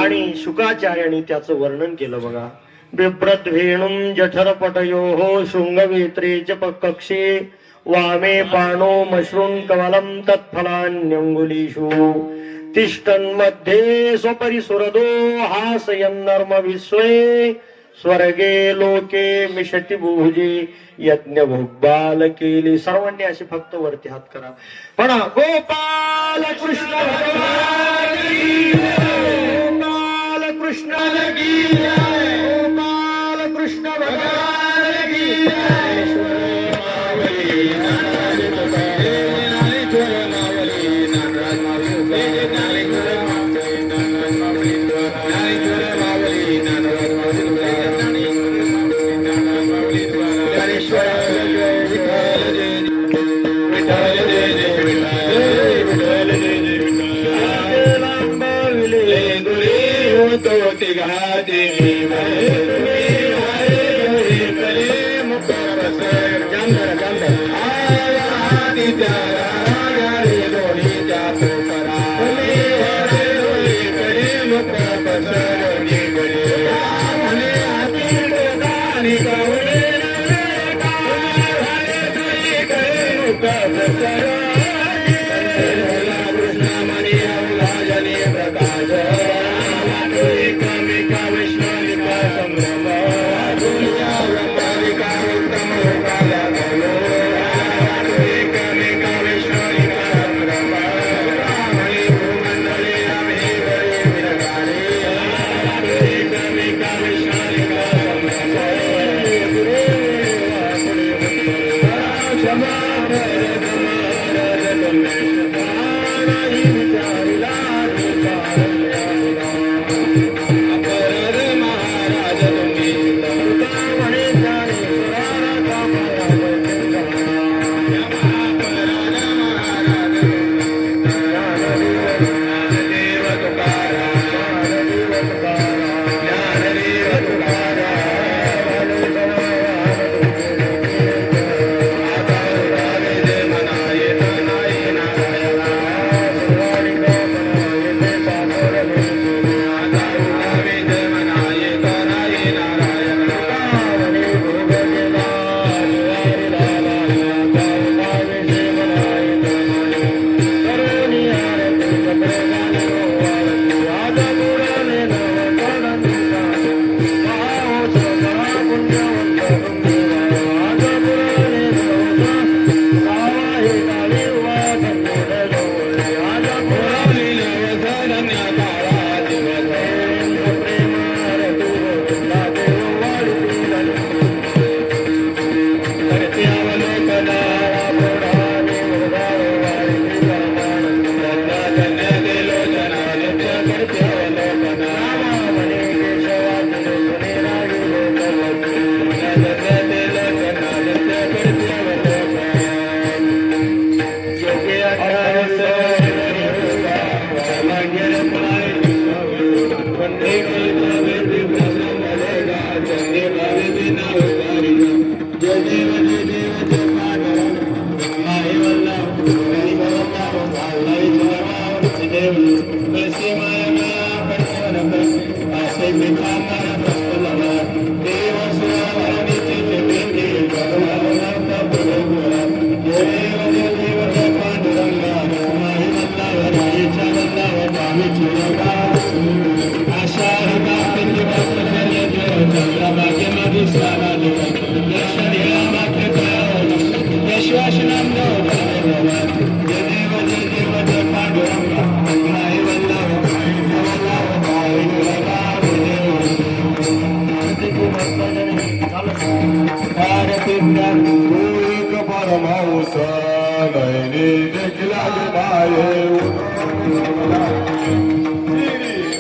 [SPEAKER 1] आणि शुकाचार्याने त्याचं वर्णन केलं बघा. बिभ्रत वेणुम जठर पटयो शृंगवेत्रे च कक्षे, वामे पाणो मश्रून कमलम तत्फलान्यंगुलीषु, तिष्ठन् मध्ये स्वपरि सुरदो हासयन् नर्म विश्वे, स्वर्गे लोके मिषति भुजे यज्ञ भोगबाल केली. सर्वांनी असे फक्त वरती हात करा. म्हणा गोपाल कृष्ण भगवान की जय, गोपाल कृष्ण की जय, गोपाल कृष्ण भगवान की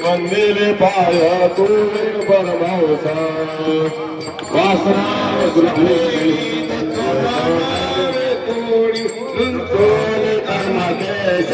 [SPEAKER 2] वंदिले पाय तू परमावसा वासना कर्म के